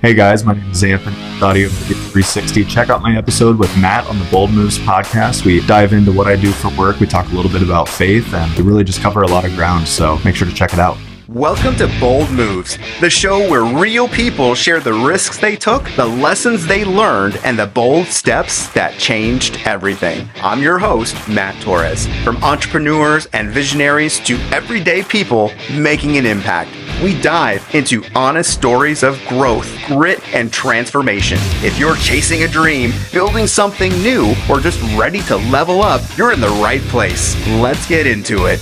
Hey guys, my name is Anthony with Audio 360. Check out my episode with Matt on the Boldness podcast. We dive into what I do for work. We talk a little bit about faith, and we really just cover a lot of ground. So make sure to check it out. Welcome to Bold Moves, the show where real people share the risks they took, the lessons they learned, and the bold steps that changed everything. I'm your host, Matt Torres. From entrepreneurs and visionaries to everyday people making an impact, we dive into honest stories of growth, grit, and transformation. If you're chasing a dream, building something new, or just ready to level up, you're in the right place. Let's get into it.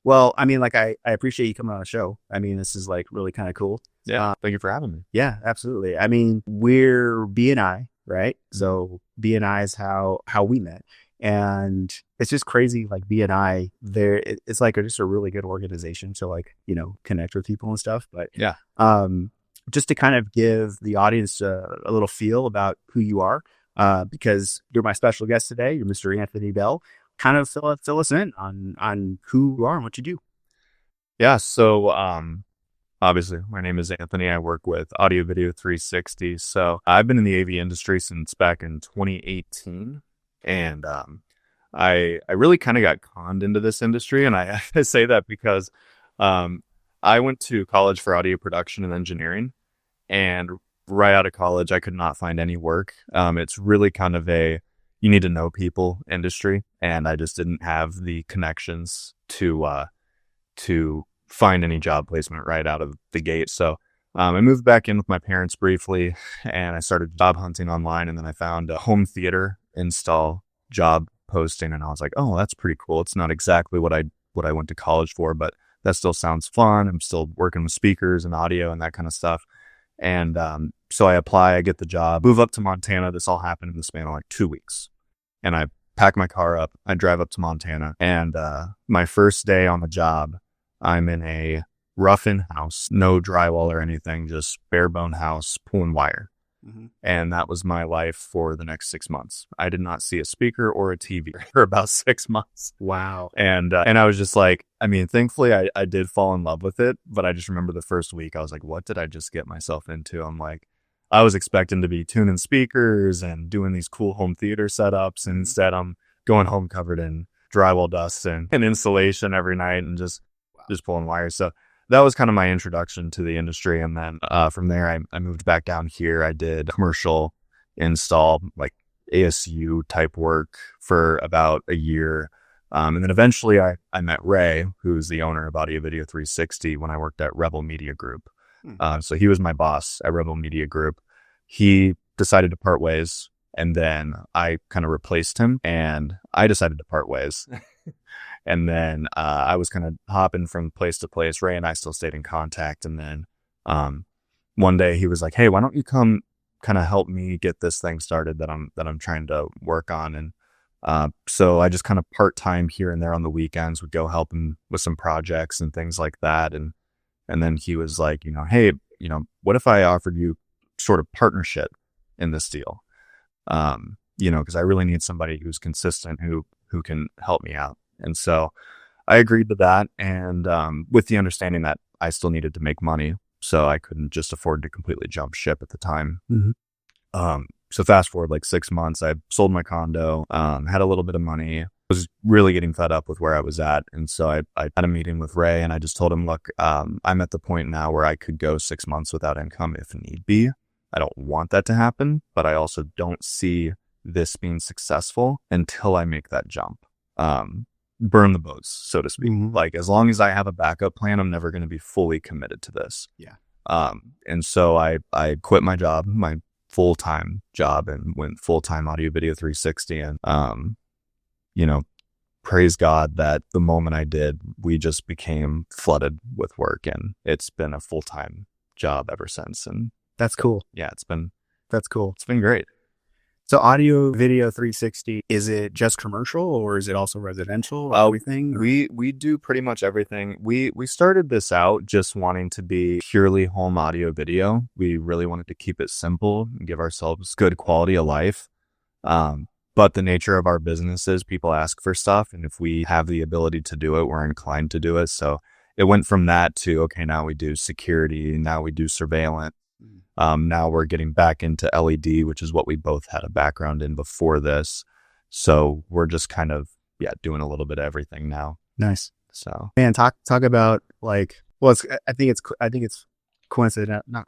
Well, I mean, I appreciate you coming on the show. I mean, this is really kind of cool. Yeah, thank you for having me. Yeah, absolutely. I mean, we're BNI, right? Mm-hmm. So BNI is how we met. And it's just crazy, BNI, it's just a really good organization to connect with people and stuff. But yeah, just to kind of give the audience a little feel about who you are, because you're my special guest today. You're Mr. Anthony Bell. Kind of fill us in on who you are and what you do. Yeah. So, obviously my name is Anthony. I work with Audio Video 360. So I've been in the AV industry since back in 2018. And, I really kind of got conned into this industry. And I say that because, I went to college for audio production and engineering, and right out of college, I could not find any work. It's really kind of you need to know people industry, and I just didn't have the connections to find any job placement right out of the gate. So I moved back in with my parents briefly, and I started job hunting online, and then I found a home theater install job posting, and I was like, oh, that's pretty cool. It's not exactly what I went to college for, but that still sounds fun. I'm still working with speakers and audio and that kind of stuff. And so I apply, I get the job, move up to Montana. This all happened in the span of 2 weeks. And I pack my car up, I drive up to Montana, and my first day on the job, I'm in a rough-in house, no drywall or anything, just bare-bone house, pulling wire. Mm-hmm. And that was my life for the next 6 months. I did not see a speaker or a TV for about 6 months. Wow. And I was just thankfully I did fall in love with it, but I just remember the first week, I was like, what did I just get myself into? I was expecting to be tuning speakers and doing these cool home theater setups, and instead I'm going home covered in drywall dust and insulation every night and just pulling wires. So that was kind of my introduction to the industry. And then from there, I moved back down here. I did commercial install, ASU type work for about a year. And then eventually I met Ray, who's the owner of Audio Video 360, when I worked at Rebel Media Group. So he was my boss at Rebel Media Group. He decided to part ways, and then I kind of replaced him, and I decided to part ways. And then I was kind of hopping from place to place. Ray and I still stayed in contact. And then one day he was like, hey, why don't you come kind of help me get this thing started that I'm trying to work on? And so I just kind of part-time here and there on the weekends would go help him with some projects and things like that. And then he was like, hey, what if I offered you sort of partnership in this deal? Because I really need somebody who's consistent, who can help me out. And so I agreed to that. And with the understanding that I still needed to make money, so I couldn't just afford to completely jump ship at the time. Mm-hmm. So fast forward 6 months, I sold my condo, had a little bit of money, was really getting fed up with where I was at. And so I had a meeting with Ray, and I just told him, look, I'm at the point now where I could go 6 months without income if need be. I don't want that to happen, but I also don't see this being successful until I make that jump. Burn the boats, so to speak. Mm-hmm. As long as I have a backup plan, I'm never going to be fully committed to this. Yeah. And so I quit my job, my full-time job, and went full-time Audio Video 360. And, praise God that the moment I did, we just became flooded with work, and it's been a full-time job ever since. And that's cool. Yeah, that's cool. It's been great. So Audio Video 360, is it just commercial, or is it also residential or everything? We do pretty much everything. We started this out just wanting to be purely home audio video. We really wanted to keep it simple and give ourselves good quality of life. But the nature of our business is people ask for stuff. And if we have the ability to do it, we're inclined to do it. So it went from that to, okay, now we do security. Now we do surveillance. Now we're getting back into LED, which is what we both had a background in before this. So we're just kind of, doing a little bit of everything now. Nice. So, man, talk about like, well, I think it's coincidental, not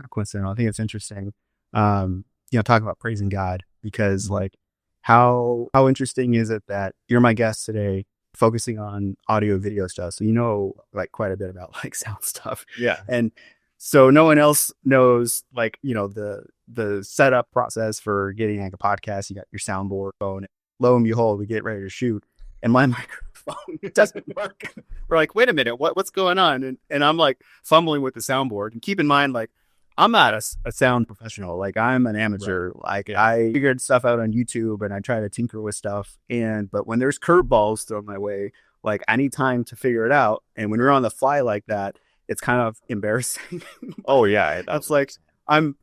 coincidental. I think it's interesting. Talking about praising God, because like, how interesting is it that you're my guest today, focusing on audio video stuff? So, like quite a bit about like sound stuff. Yeah. And so no one else knows like, the setup process for getting like a podcast. You got your soundboard phone. Lo and behold, we get ready to shoot, and my microphone doesn't work. We're like, wait a minute, what's going on? And I'm like fumbling with the soundboard. And keep in mind, like, I'm not a sound professional. Like, I'm an amateur. Right. Like, I figured stuff out on YouTube and I try to tinker with stuff. But when there's curveballs thrown my way, like, I need time to figure it out. And when you're on the fly like that, it's kind of embarrassing. Oh yeah, that's like, I'm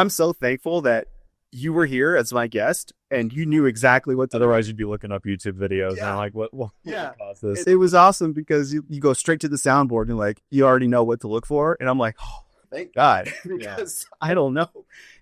so thankful that you were here as my guest and you knew exactly what to do. Otherwise you'd be looking up YouTube videos and I'm like, what caused this? It was awesome because you go straight to the soundboard and like, you already know what to look for. And I'm like, oh, thank God, because I don't know.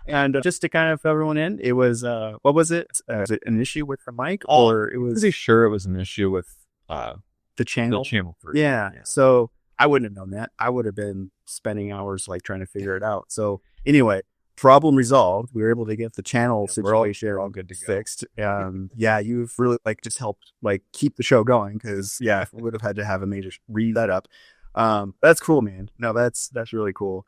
And just to kind of fill everyone in, it was, what was it? Was it an issue with the mic, or it was? Pretty sure it was an issue with the channel. The channel first. Yeah. So I wouldn't have known that. I would have been spending hours like trying to figure it out. So anyway, problem resolved. We were able to get the channel situation we're all good to fixed. You've really like just helped like keep the show going, because we would have had to have a major read that up. That's cool, man. No, that's really cool.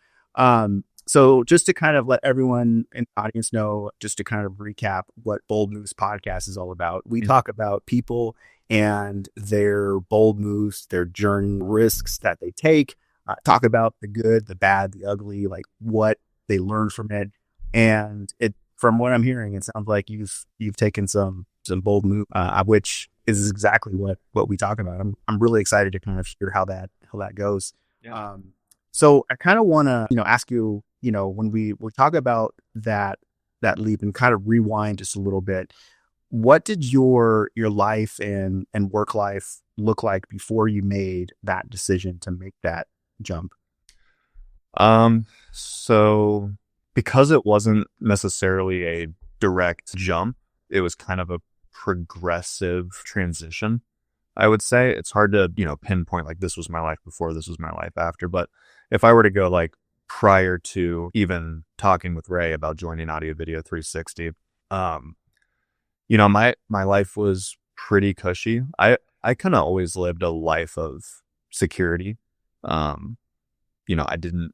So just to kind of let everyone in the audience know, just to kind of recap what Bold Moves podcast is all about. We talk about people and their bold moves, their journey, risks that they take, talk about the good, the bad, the ugly, like what they learned from it. And from what I'm hearing, it sounds like you've taken some bold move, which is exactly what we talk about. I'm really excited to kind of hear how that goes. Yeah. So I kind of want to, ask you, when we talk about that leap and kind of rewind just a little bit, what did your life and work life look like before you made that decision to make that jump? So because it wasn't necessarily a direct jump, it was kind of a progressive transition. I would say it's hard to, pinpoint like this was my life before, this was my life after. But if I were to go like prior to even talking with Ray about joining Audio Video 360, my life was pretty cushy. I kind of always lived a life of security. I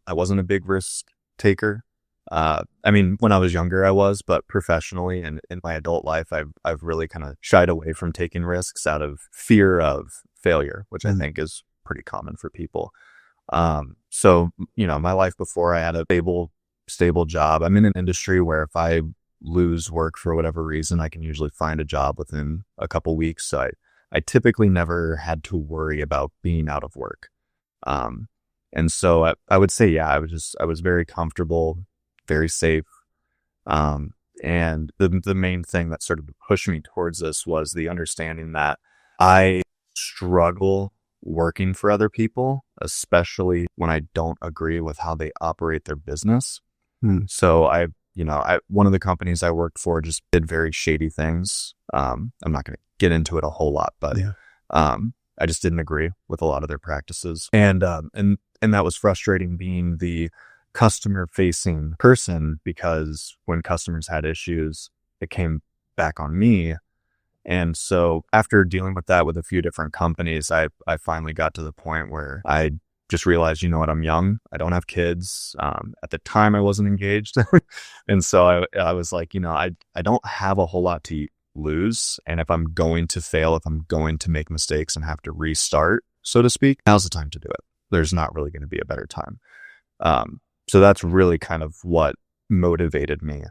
wasn't a big risk taker. When I was younger, I was, but professionally and in my adult life, I've really kind of shied away from taking risks out of fear of failure, which I think is pretty common for people. So my life before, I had a stable job. I'm in an industry where if I lose work for whatever reason, I can usually find a job within a couple weeks. So I typically never had to worry about being out of work. And so I would say, I was very comfortable, very safe. And the main thing that sort of pushed me towards this was the understanding that I struggle working for other people, especially when I don't agree with how they operate their business. So one of the companies I worked for just did very shady things. I'm not going to get into it a whole lot, but I just didn't agree with a lot of their practices. And that was frustrating, being the customer facing person, because when customers had issues, it came back on me. And so after dealing with that with a few different companies, I finally got to the point where I just realized, I'm young, I don't have kids. At the time I wasn't engaged. And so I was like, I don't have a whole lot to lose. And if I'm going to fail, if I'm going to make mistakes and have to restart, so to speak, now's the time to do it. There's not really going to be a better time. So that's really kind of what motivated me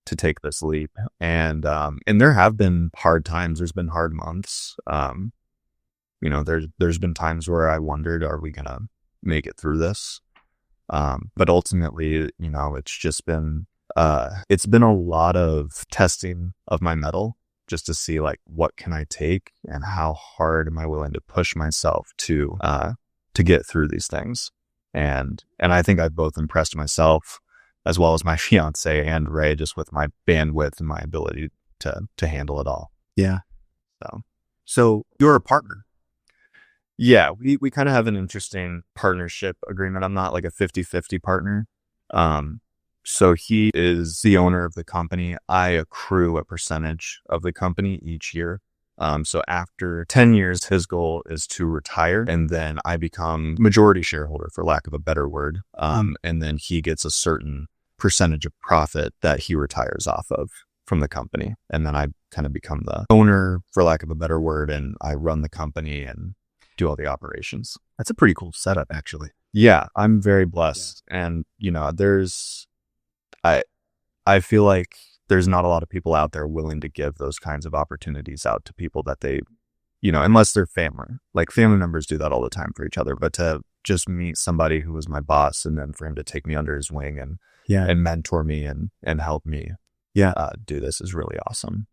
to take this leap. And there have been hard times. There's been hard months. There's been times where I wondered, are we going to make it through this? But ultimately, it's just been, it's been a lot of testing of my mettle. just to see like, what can I take and how hard am I willing to push myself to get through these things. And I think I've both impressed myself as well as my fiance and Ray, just with my bandwidth and my ability to handle it all. Yeah. So you're a partner. Yeah, we kind of have an interesting partnership agreement. I'm not like a 50-50 partner. So he is the owner of the company. I accrue a percentage of the company each year. So after 10 years, his goal is to retire, and then I become majority shareholder, for lack of a better word. And then he gets a certain percentage of profit that he retires off of from the company. And then I kind of become the owner, for lack of a better word, and I run the company and do all the operations. That's a pretty cool setup, actually. Yeah, I'm very blessed. Yeah. And, I feel like there's not a lot of people out there willing to give those kinds of opportunities out to people that they, unless they're family. Like family members do that all the time for each other, but to just meet somebody who was my boss and then for him to take me under his wing and mentor me and help me do this is really awesome.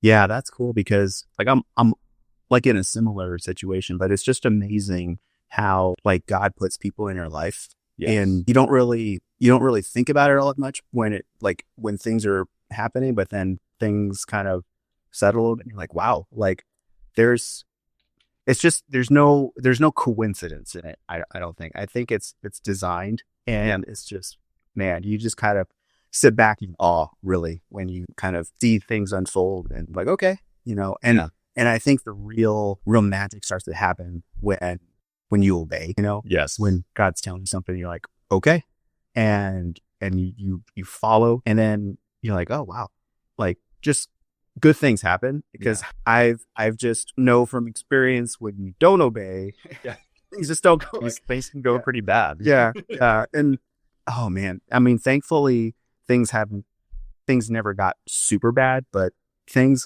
Yeah, that's cool, because like I'm like in a similar situation, but it's just amazing how like God puts people in your life. Yes. And you don't really think about it all that much when things are happening, but then things kind of settle and you're like, wow, like there's no coincidence in it. I don't think. I think it's designed, and it's just, man, you just kind of sit back in awe, really, when you kind of see things unfold and like, okay, and I think the real magic starts to happen when you obey, Yes. When God's telling you something, you're like, okay. And you follow, and then you're like, oh, wow. Like just good things happen, because I've just know from experience, when you don't obey, things just don't go. Things can go pretty bad. Yeah. And oh man, I mean, thankfully things never got super bad, but things,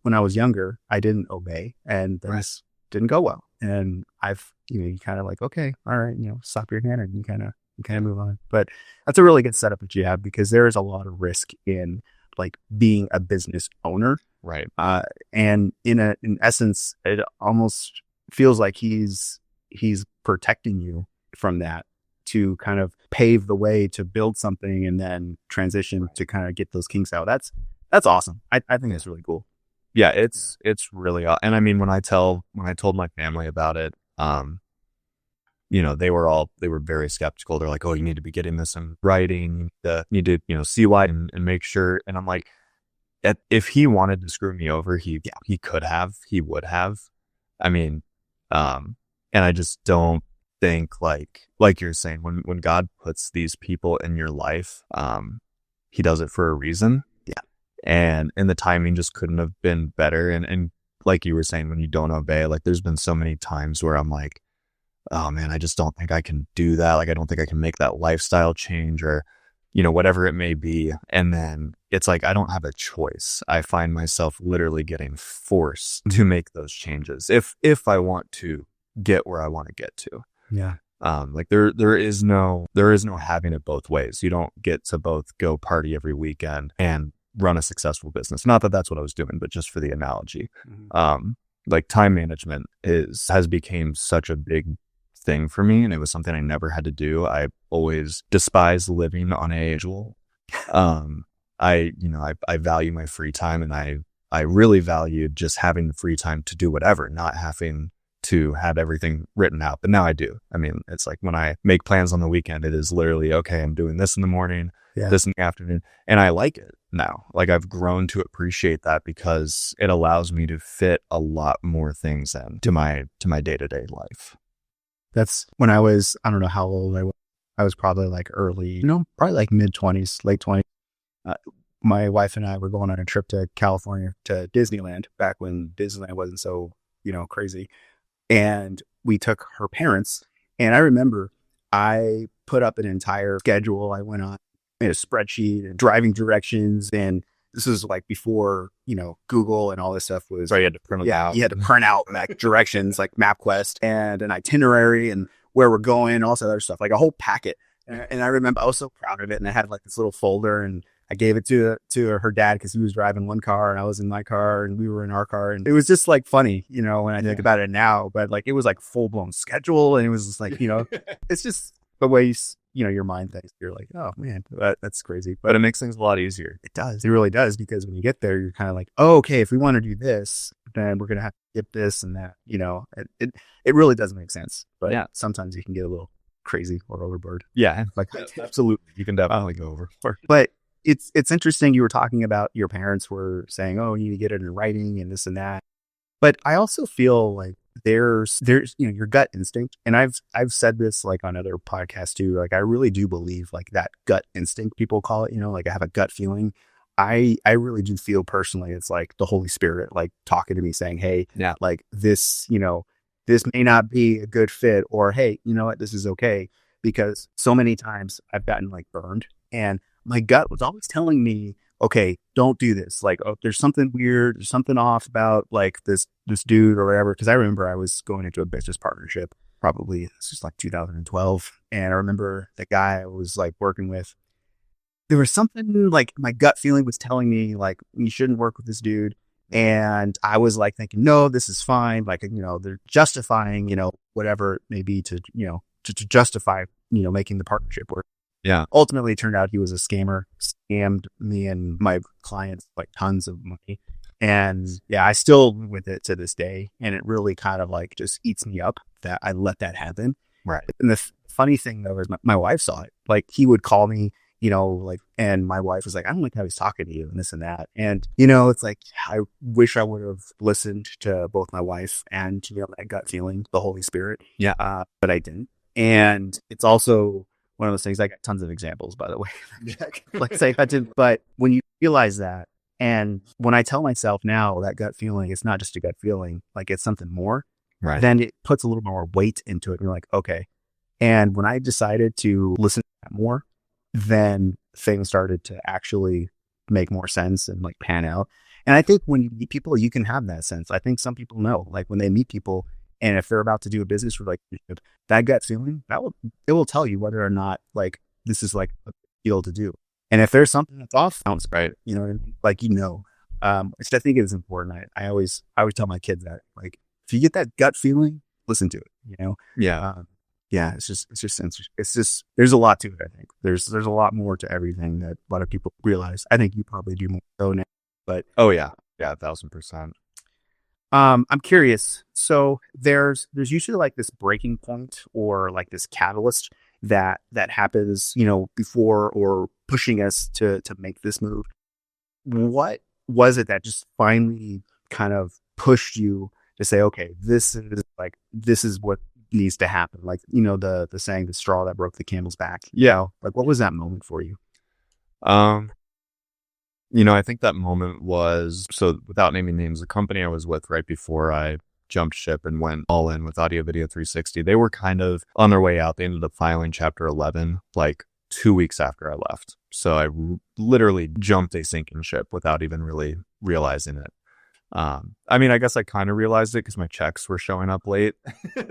when I was younger, I didn't obey, and things didn't go well. And you kind of like, okay, all right, stop your hand, and you kind of move on. But that's a really good setup that you have, because there is a lot of risk in like being a business owner. Right. And in essence, it almost feels like he's protecting you from that, to kind of pave the way to build something and then transition to kind of get those kinks out. That's awesome. I think that's really cool. Yeah, it's really, and I mean, when I told my family about it, they were very skeptical. They're like, oh, you need to be getting this in writing. You need to, see why and make sure. And I'm like, if he wanted to screw me over, he would have. I mean, and I just don't think like you're saying, when God puts these people in your life, he does it for a reason. And the timing just couldn't have been better. And like you were saying, when you don't obey, like there's been so many times where I'm like, oh man, I just don't think I can do that. Like, I don't think I can make that lifestyle change, or, whatever it may be. And then it's like, I don't have a choice. I find myself literally getting forced to make those changes if I want to get where I want to get to. Yeah. Like there is no having it both ways. You don't get to both go party every weekend and run a successful business. Not that that's what I was doing, but just for the analogy. Mm-hmm. Like time management has become such a big thing for me, and it was something I never had to do. I always despised living on a schedule. I value my free time, and I really valued just having the free time to do whatever, not having to have everything written out. But now I do. I mean, it's like when I make plans on the weekend, it is literally, okay, I'm doing this in the morning, this in the afternoon. And I like it now. Like, I've grown to appreciate that, because it allows me to fit a lot more things into my day-to-day life. That's when I don't know how old I was. I was probably like probably like mid-20s, late 20s. My wife and I were going on a trip to California, to Disneyland, back when Disneyland wasn't so, crazy. And we took her parents, and I remember I put up an entire schedule. I went on, made a spreadsheet and driving directions. And this was like before, Google and all this stuff was. So you had to print it out. You had to print out like directions, like MapQuest, and an itinerary and where we're going, all this other stuff, like a whole packet. And I remember I was so proud of it. And I had like this little folder, and I gave it to her dad because he was driving one car and I was in my car and we were in our car. And it was just like funny, you know, when I think about it now, but like it was like full blown schedule. And it was just like, you know, it's just the way, you know, your mind thinks. You're like, oh man, that's crazy. But it makes things a lot easier. It does. It really does. Because when you get there, you're kind of like, oh, okay, if we want to do this, then we're going to have to skip this and that, you know, it really does make sense. But yeah, sometimes you can get a little crazy or overboard. Yeah, like absolutely. You can definitely go overboard. But it's interesting. You were talking about your parents were saying, oh, you need to get it in writing and this and that. But I also feel like there's, you know, your gut instinct. And I've said this like on other podcasts too. Like I really do believe like that gut instinct, people call it, you know, like I have a gut feeling. I really do feel personally, it's like the Holy Spirit, like talking to me saying, hey, yeah, like this, you know, this may not be a good fit, or, hey, you know what, this is okay. Because so many times I've gotten like burned and my gut was always telling me, okay, don't do this. Like, oh, there's something weird, there's something off about like this dude or whatever. Cause I remember I was going into a business partnership, probably it's just like 2012. And I remember the guy I was like working with, there was something like my gut feeling was telling me like, you shouldn't work with this dude. And I was like thinking, no, this is fine. Like, you know, they're justifying, you know, whatever it may be to, you know, to justify, you know, making the partnership work. Yeah. Ultimately, it turned out he was a scammer, scammed me and my clients like tons of money. And yeah, I still with it to this day. And it really kind of like just eats me up that I let that happen. Right. And the funny thing though is my wife saw it. Like he would call me, you know, like, and my wife was like, I don't like how he's talking to you and this and that. And, you know, it's like, I wish I would have listened to both my wife and, you know, that gut feeling, the Holy Spirit. Yeah. But I didn't. And it's also one of those things, I got tons of examples, by the way, like say I didn't, but when you realize that, and when I tell myself now that gut feeling, it's not just a gut feeling, like it's something more, right? Then it puts a little more weight into it. And you're like, okay. And when I decided to listen to that more, then things started to actually make more sense and like pan out. And I think when you meet people, you can have that sense. I think some people know, like when they meet people and if they're about to do a business relationship, that gut feeling, it will tell you whether or not like this is like a deal to do. And if there's something that's off, sounds right. You know what I mean? Like, you know, which I think is important. I always tell my kids that, like, if you get that gut feeling, listen to it, you know? Yeah. Yeah, it's just there's a lot to it. I think there's a lot more to everything that a lot of people realize. I think you probably do more so now, but oh yeah, 1,000%. I'm curious. So there's usually like this breaking point or like this catalyst that happens, you know, before or pushing us to make this move. What was it that just finally kind of pushed you to say, okay, this is what needs to happen? Like, you know, the saying, the straw that broke the camel's back. Yeah. Like, what was that moment for you? You know, I think that moment was, so without naming names, the company I was with right before I jumped ship and went all in with Audio Video 360, they were kind of on their way out. They ended up filing Chapter 11 like 2 weeks after I left. So I literally jumped a sinking ship without even really realizing it. I mean, I guess I kind of realized it because my checks were showing up late.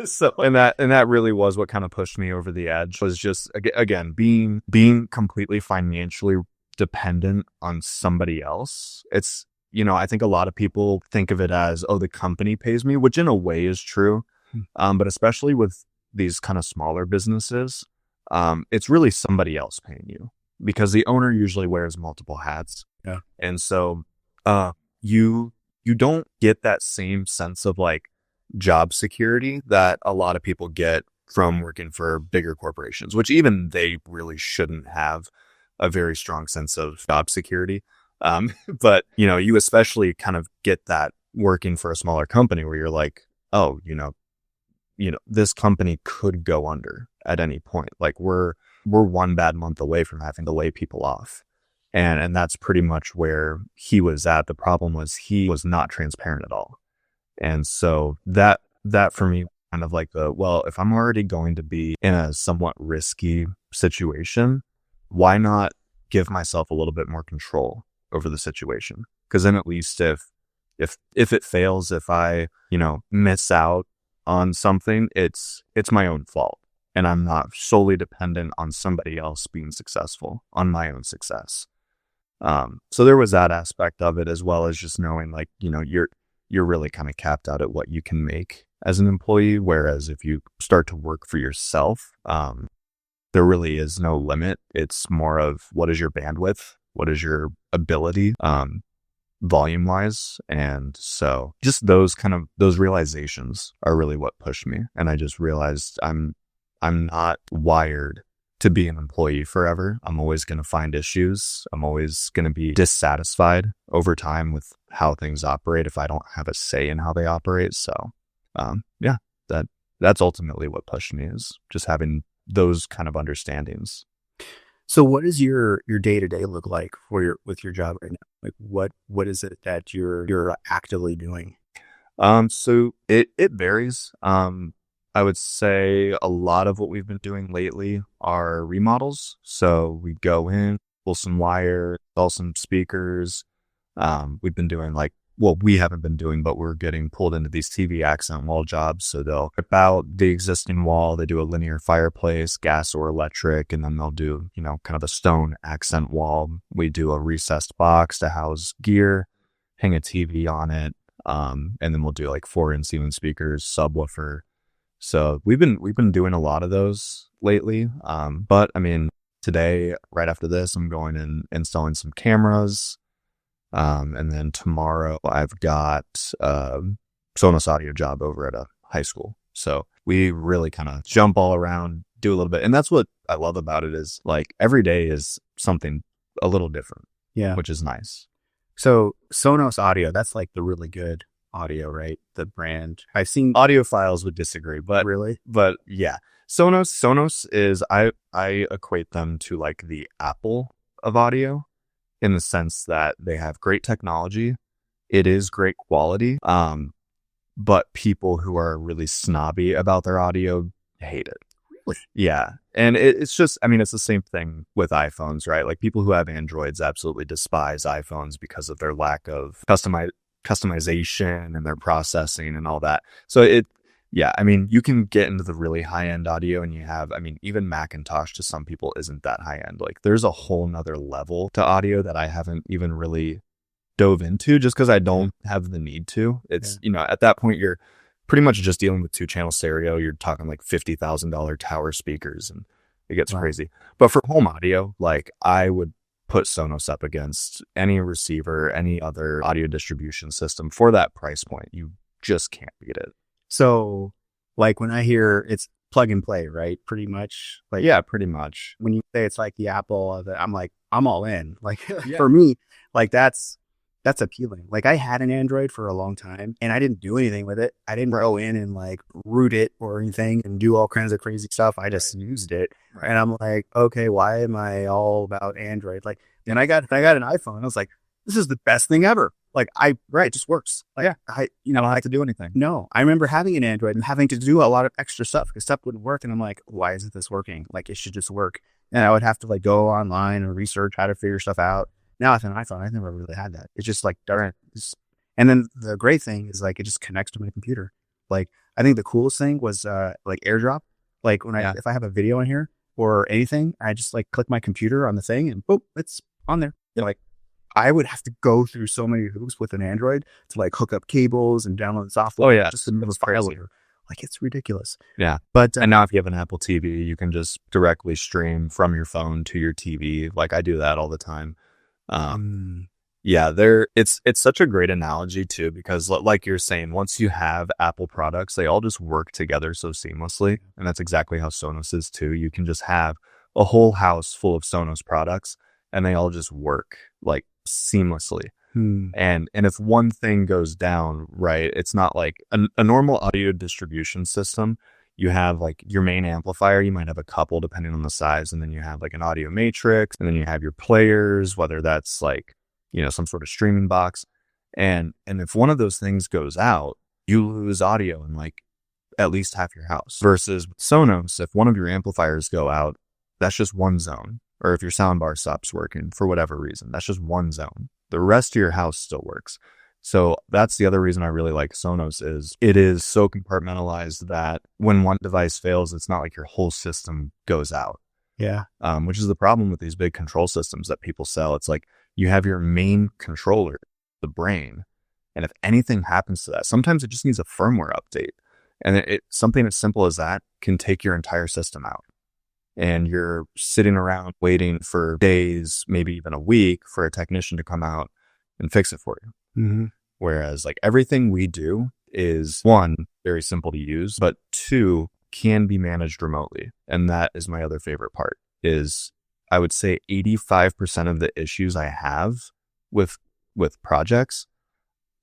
So, and that really was what kind of pushed me over the edge, was just, again, being completely financially dependent on somebody else. It's, you know, I think a lot of people think of it as, oh, the company pays me, which in a way is true. But especially with these kind of smaller businesses, it's really somebody else paying you, because the owner usually wears multiple hats. Yeah. And so, you don't get that same sense of like job security that a lot of people get from working for bigger corporations, which even they really shouldn't have a very strong sense of job security. But, you know, you especially kind of get that working for a smaller company where you're like, oh, you know, this company could go under at any point. Like we're one bad month away from having to lay people off. And that's pretty much where he was at. The problem was he was not transparent at all. And so that for me, kind of like well, if I'm already going to be in a somewhat risky situation, why not give myself a little bit more control over the situation? Because then at least if it fails, if I, you know, miss out on something, it's my own fault. And I'm not solely dependent on somebody else being successful, on my own success. So there was that aspect of it, as well as just knowing like, you're really kind of capped out at what you can make as an employee. Whereas if you start to work for yourself, there really is no limit. It's more of what is your bandwidth? What is your ability, volume wise? And so just those realizations are really what pushed me. And I just realized I'm not wired to be an employee forever. I'm always going to find issues. I'm always going to be dissatisfied over time with how things operate if I don't have a say in how they operate. So, that's ultimately what pushed me, is just having those kind of understandings. So what does your day-to-day look like with your job right now? Like what is it that you're actively doing? So it varies. I would say a lot of what we've been doing lately are remodels. So we go in, pull some wire, install some speakers. We've been doing we haven't been doing, but we're getting pulled into these TV accent wall jobs. So they'll rip out the existing wall. They do a linear fireplace, gas or electric, and then they'll do, kind of a stone accent wall. We do a recessed box to house gear, hang a TV on it. And then we'll do like 4-inch ceiling speakers, subwoofer. So we've been doing a lot of those lately. But I mean, today, right after this, I'm going and installing some cameras. And then tomorrow I've got a Sonos audio job over at a high school. So we really kind of jump all around, do a little bit. And that's what I love about it, is like every day is something a little different. Yeah. Which is nice. So Sonos audio, that's like the really good audio, right? The brand. I've seen Audiophiles would disagree, but really, but yeah, Sonos is, I equate them to like the Apple of audio, in the sense that they have great technology. It is great quality. But people who are really snobby about their audio hate it. Really? Yeah. And it's just, I mean, it's the same thing with iPhones, right? Like people who have Androids absolutely despise iPhones because of their lack of customization and their processing and all that. So I mean, you can get into the really high end audio, and you have, I mean, even Macintosh to some people isn't that high end. Like there's a whole nother level to audio that I haven't even really dove into, just because I don't have the need to. It's, at that point, you're pretty much just dealing with 2-channel stereo. You're talking like $50,000 tower speakers, and it gets crazy. But for home audio, like I would put Sonos up against any receiver, any other audio distribution system for that price point. You just can't beat it. So like when I hear it's plug and play, right? Pretty much. Like, yeah, pretty much. When you say it's like the Apple of it, I'm like, I'm all in. Like for me, like that's appealing. Like I had an Android for a long time and I didn't do anything with it. I didn't go in and like root it or anything and do all kinds of crazy stuff. I just used it. Right. And I'm like, okay, why am I all about Android? Like, and I got an iPhone. I was like, this is the best thing ever. Like it just works. Like, yeah, I don't have to do anything. No, I remember having an Android and having to do a lot of extra stuff because stuff wouldn't work. And I'm like, why isn't this working? Like it should just work. And I would have to like go online and research how to figure stuff out. Now with an iPhone, I never really had that. It's just like, darn. And then the great thing is like, it just connects to my computer. Like, I think the coolest thing was like AirDrop. Like when if I have a video in here or anything, I just like click my computer on the thing and boom, it's on there. Like, I would have to go through so many hoops with an Android to like hook up cables and download software. Oh yeah, just to move a file over. Like it's ridiculous. Yeah, but and now if you have an Apple TV, you can just directly stream from your phone to your TV. Like I do that all the time. Yeah, it's such a great analogy too, because like you're saying, once you have Apple products, they all just work together so seamlessly, and that's exactly how Sonos is too. You can just have a whole house full of Sonos products, and they all just work like seamlessly. And if one thing goes down, right, it's not like a normal audio distribution system. You have like your main amplifier, you might have a couple depending on the size, and then you have like an audio matrix, and then you have your players, whether that's like, some sort of streaming box. And if one of those things goes out, you lose audio in like at least half your house. Versus with Sonos, if one of your amplifiers go out, that's just one zone. Or if your soundbar stops working for whatever reason, that's just one zone. The rest of your house still works. So that's the other reason I really like Sonos, is it is so compartmentalized that when one device fails, it's not like your whole system goes out. Yeah. Which is the problem with these big control systems that people sell. It's like you have your main controller, the brain. And if anything happens to that, sometimes it just needs a firmware update. And something as simple as that can take your entire system out. And you're sitting around waiting for days, maybe even a week, for a technician to come out and fix it for you. Mm-hmm. Whereas like everything we do is, one, very simple to use, but two, can be managed remotely. And that is my other favorite part, is I would say 85% of the issues I have with projects,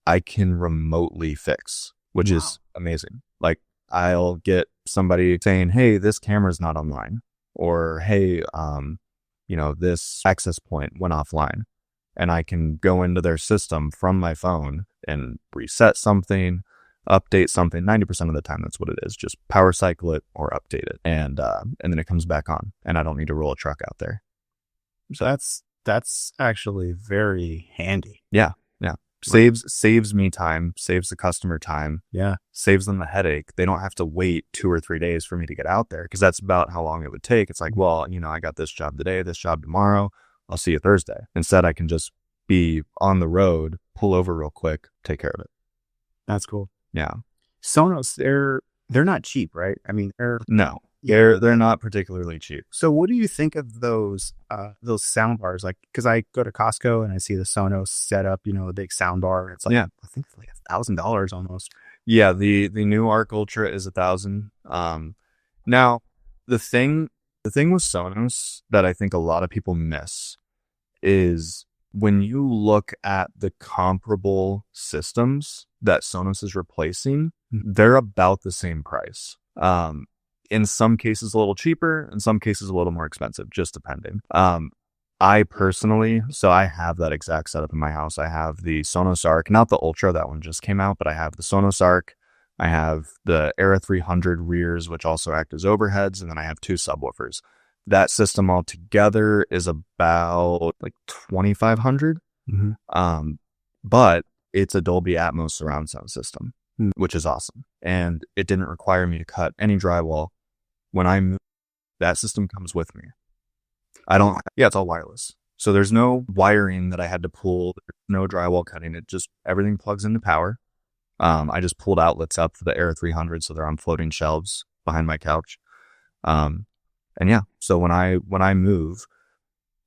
I can remotely fix, which is amazing. Like I'll get somebody saying, hey, this camera's not online, or hey, this access point went offline, and I can go into their system from my phone and reset something, update something. 90% of the time, that's what it is. Just power cycle it or update it. And then it comes back on, and I don't need to roll a truck out there. So that's actually very handy. Yeah. Saves me time, saves the customer time. Yeah. Saves them the headache. They don't have to wait 2 or 3 days for me to get out there, because that's about how long it would take. It's like, well, I got this job today, this job tomorrow. I'll see you Thursday. Instead, I can just be on the road, pull over real quick, take care of it. That's cool. Yeah. Sonos, they're not cheap, right? I mean, they're not particularly cheap. So what do you think of those soundbars? Like, because I go to Costco and I see the Sonos set up, the big soundbar. It's like, I think it's like $1,000 almost. Yeah, the new Arc Ultra is $1,000. Now, the thing with Sonos that I think a lot of people miss is when you look at the comparable systems that Sonos is replacing, they're about the same price. In some cases a little cheaper, in some cases a little more expensive, just depending. I personally, so I have that exact setup in my house. I have the Sonos Arc, not the Ultra, that one just came out, but I have the Sonos Arc. I have the Eero 300 rears, which also act as overheads, and then I have 2 subwoofers. That system altogether is about like $2,500. Mm-hmm. But it's a Dolby Atmos surround sound system, which is awesome. And it didn't require me to cut any drywall. When I move, that system comes with me. It's all wireless. So there's no wiring that I had to pull, no drywall cutting. Everything plugs into power. I just pulled outlets up for the Eero 300, so they're on floating shelves behind my couch. So when I move,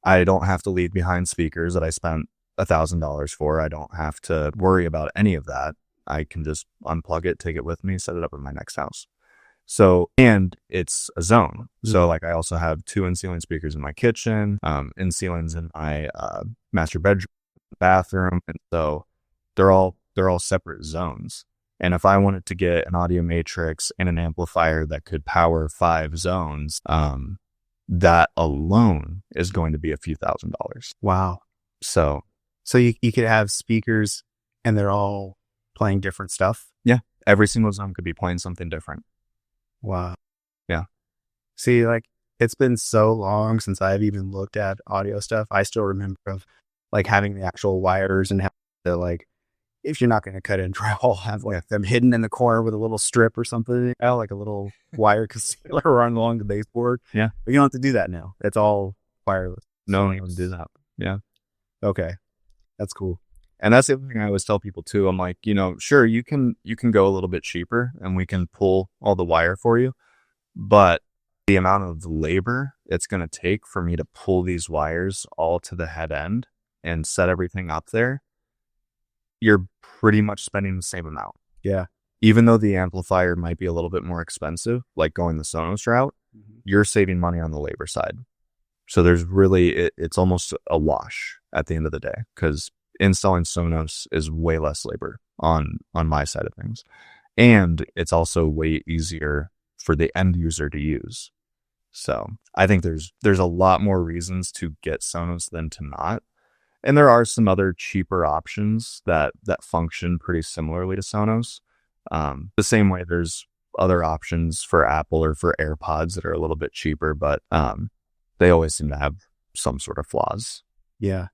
I don't have to leave behind speakers that I spent $1,000 for. I don't have to worry about any of that. I can just unplug it, take it with me, set it up in my next house. So, and it's a zone. So like I also have 2 in-ceiling speakers in my kitchen, in-ceilings in my master bedroom, bathroom. And so they're all separate zones. And if I wanted to get an audio matrix and an amplifier that could power 5 zones, that alone is going to be a few $1,000s. Wow. So you could have speakers and they're all playing different stuff? Yeah. Every single zone could be playing something different. Wow. Yeah. See, like, it's been so long since I've even looked at audio stuff. I still remember of like having the actual wires and having to, like, if you're not going to cut in drywall, have like them hidden in the corner with a little strip or something, like a little wire concealer run along the baseboard. Yeah. But you don't have to do that now. It's all wireless. No one can do that. Yeah. Okay. That's cool. And that's the other thing I always tell people too. I'm like, sure, you can go a little bit cheaper and we can pull all the wire for you, but the amount of labor it's going to take for me to pull these wires all to the head end and set everything up there, you're pretty much spending the same amount. Yeah. Even though the amplifier might be a little bit more expensive, like going the Sonos route, you're saving money on the labor side. So there's really, it's almost a wash at the end of the day, because installing Sonos is way less labor on my side of things. And it's also way easier for the end user to use. So I think there's a lot more reasons to get Sonos than to not. And there are some other cheaper options that function pretty similarly to Sonos. The same way there's other options for Apple or for AirPods that are a little bit cheaper, but they always seem to have some sort of flaws. Yeah.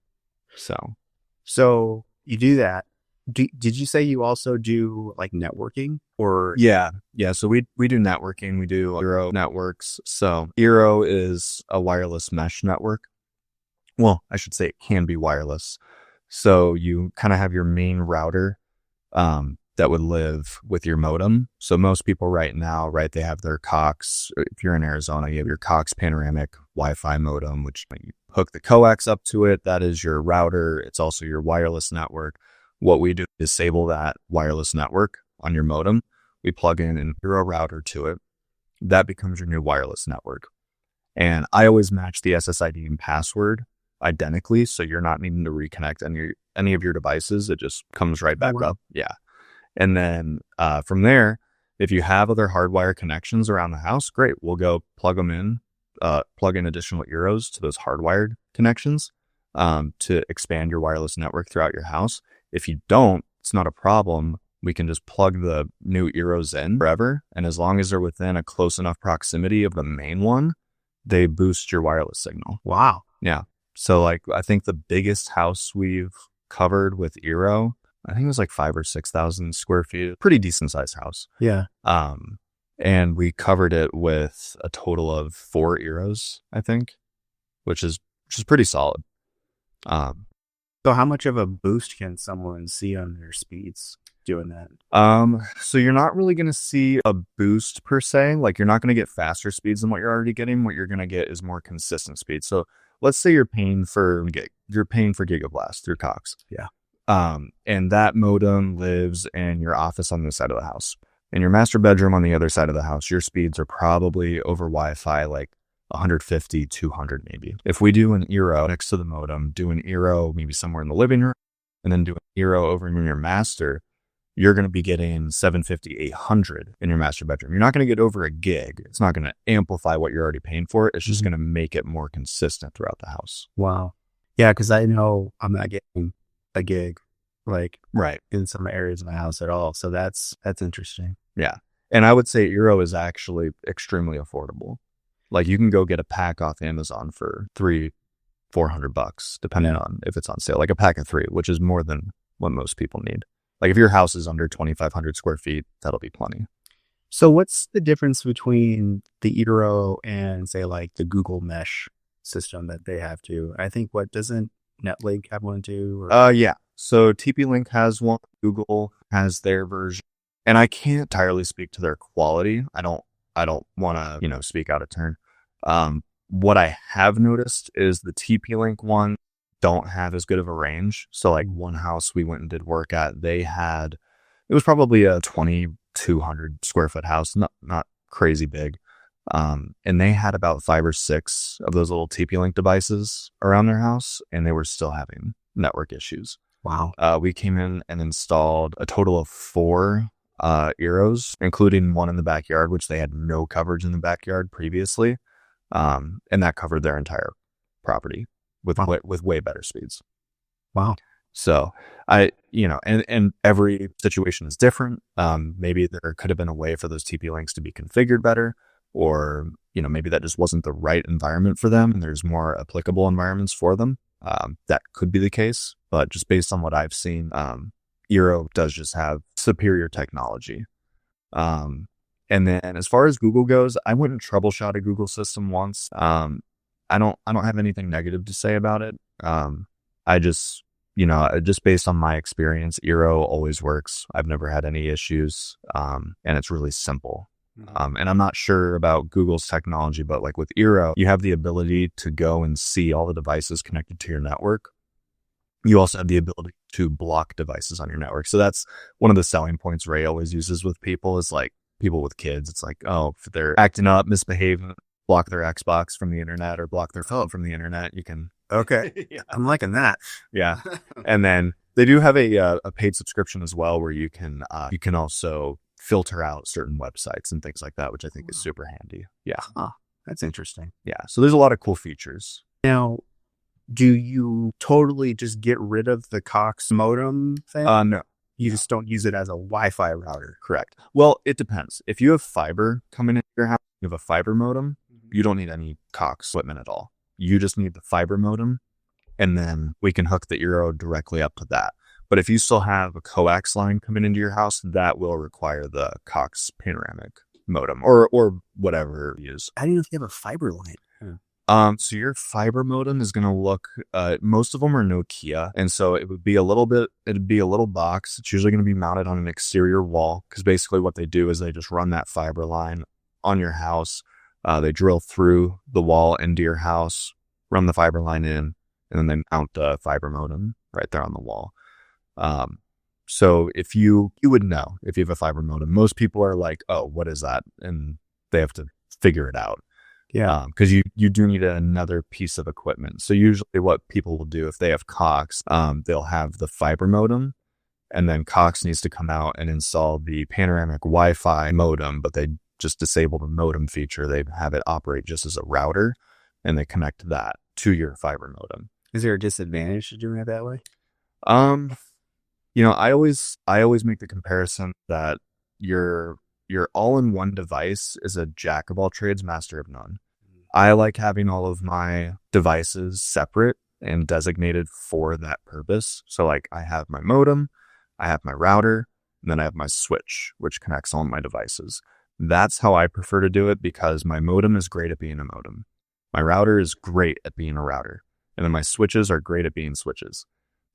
So you do that. Did you say you also do like networking or? Yeah. So we do networking. We do Eero networks. So Eero is a wireless mesh network, well, I should say it can be wireless. So you kind of have your main router that would live with your modem. So most people right now, right, they have their Cox. If you're in Arizona, you have your Cox panoramic Wi-Fi modem, which you hook the coax up to it. That is your router. It's also your wireless network. What we do is disable that wireless network on your modem. We plug in an Eero router to it. That becomes your new wireless network. And I always match the SSID and password identically, so you're not needing to reconnect any of your devices. It just comes right back up. Yeah. And then from there, if you have other hardwire connections around the house, great. We'll go plug in additional Eeros to those hardwired connections to expand your wireless network throughout your house. If you don't, it's not a problem. We can just plug the new Eeros in forever. And as long as they're within a close enough proximity of the main one, they boost your wireless signal. Wow. Yeah. So like, I think the biggest house we've covered with Eero, I think it was like 5,000 or 6,000 square feet, pretty decent sized house. Yeah. And we covered it with a total of 4 Eeros, I think, which is pretty solid. So how much of a boost can someone see on their speeds doing that? So you're not really going to see a boost per se. Like you're not going to get faster speeds than what you're already getting. What you're going to get is more consistent speed. So let's say you're paying for Gigablast through Cox. Yeah. And that modem lives in your office on the side of the house. In your master bedroom on the other side of the house, your speeds are probably over Wi-Fi like 150, 200 maybe. If we do an Eero next to the modem, do an Eero maybe somewhere in the living room, and then do an Eero over in your master, you're going to be getting 750, 800 in your master bedroom. You're not going to get over a gig. It's not going to amplify what you're already paying for. It's just going to make it more consistent throughout the house. Wow. Yeah, because I know I'm not getting a gig like right in some areas of my house at all. So that's interesting. Yeah. And I would say Eero is actually extremely affordable. Like you can go get a pack off Amazon for $300-$400, depending on if it's on sale, like a pack of 3, which is more than what most people need. Like if your house is under 2,500 square feet, that'll be plenty. So what's the difference between the Eero and say like the Google Mesh system that they have too? I think doesn't Netlink have one too? Yeah. So TP-Link has one. Google has their version, and I can't entirely speak to their quality. I don't want to, speak out of turn. What I have noticed is the TP-Link one don't have as good of a range. So like one house we went and did work at, it was probably a 2,200 square foot house, not crazy big. And they had about 5 or 6 of those little TP-Link devices around their house, and they were still having network issues. Wow. We came in and installed a total of 4 Eeros, including one in the backyard, which they had no coverage in the backyard previously. And that covered their entire property with way better speeds. Wow. So and every situation is different. Maybe there could have been a way for those TP-Links to be configured better, or, maybe that just wasn't the right environment for them and there's more applicable environments for them. That could be the case, but just based on what I've seen, Eero does just have superior technology. And then as far as Google goes, I went and troubleshot a Google system once. I don't have anything negative to say about it. I just based on my experience, Eero always works. I've never had any issues. And it's really simple. And I'm not sure about Google's technology, but like with Eero, you have the ability to go and see all the devices connected to your network. You also have the ability to block devices on your network. So that's one of the selling points Ray always uses with people, is like people with kids. It's like, oh, if they're acting up, misbehaving, block their Xbox from the internet or block their phone from the internet. You can. Okay. Yeah. I'm liking that. Yeah. And then they do have a paid subscription as well, where you can also filter out certain websites and things like that, which I think is super handy. Yeah. That's interesting. Yeah. So there's a lot of cool features. Now, do you totally just get rid of the Cox modem thing? No. You just don't use it as a Wi-Fi router. Correct. Well, it depends. If you have fiber coming into your house, you have a fiber modem, you don't need any Cox equipment at all. You just need the fiber modem, and then we can hook the Eero directly up to that. But if you still have a coax line coming into your house, that will require the Cox panoramic modem or whatever you use. I didn't know if you have a fiber line. So your fiber modem is going to look, most of them are Nokia. And so it'd be a little box. It's usually going to be mounted on an exterior wall, because basically what they do is they just run that fiber line on your house. They drill through the wall into your house, run the fiber line in, and then they mount the fiber modem right there on the wall. So if you would know if you have a fiber modem. Most people are like, oh, what is that? And they have to figure it out. Yeah. Because you do need another piece of equipment. So usually what people will do if they have Cox, they'll have the fiber modem, and then Cox needs to come out and install the panoramic Wi-Fi modem, but they just disable the modem feature. They have it operate just as a router, and they connect that to your fiber modem. Is there a disadvantage to doing it that way? I always make the comparison that your all-in-one device is a jack of all trades, master of none. I like having all of my devices separate and designated for that purpose. So like I have my modem, I have my router, and then I have my switch, which connects all my devices. That's how I prefer to do it, because my modem is great at being a modem. My router is great at being a router. And then my switches are great at being switches.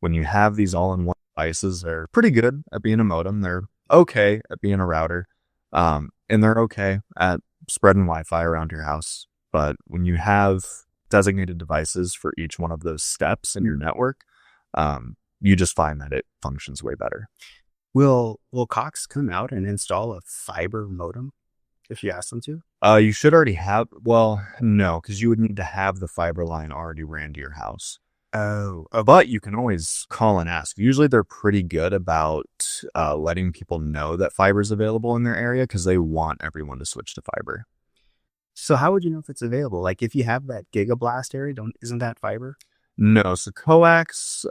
When you have these all-in-one devices, they're pretty good at being a modem. They're okay at being a router. And they're okay at spreading Wi-Fi around your house. But when you have designated devices for each one of those steps in your network, you just find that it functions way better. Will Cox come out and install a fiber modem if you ask them to? You should already have, well, no, because you would need to have the fiber line already ran to your house. Oh, But you can always call and ask. Usually they're pretty good about letting people know that fiber is available in their area, because they want everyone to switch to fiber. so how would you know if it's available? Like if you have that gigablast area, isn't that fiber? No, so coax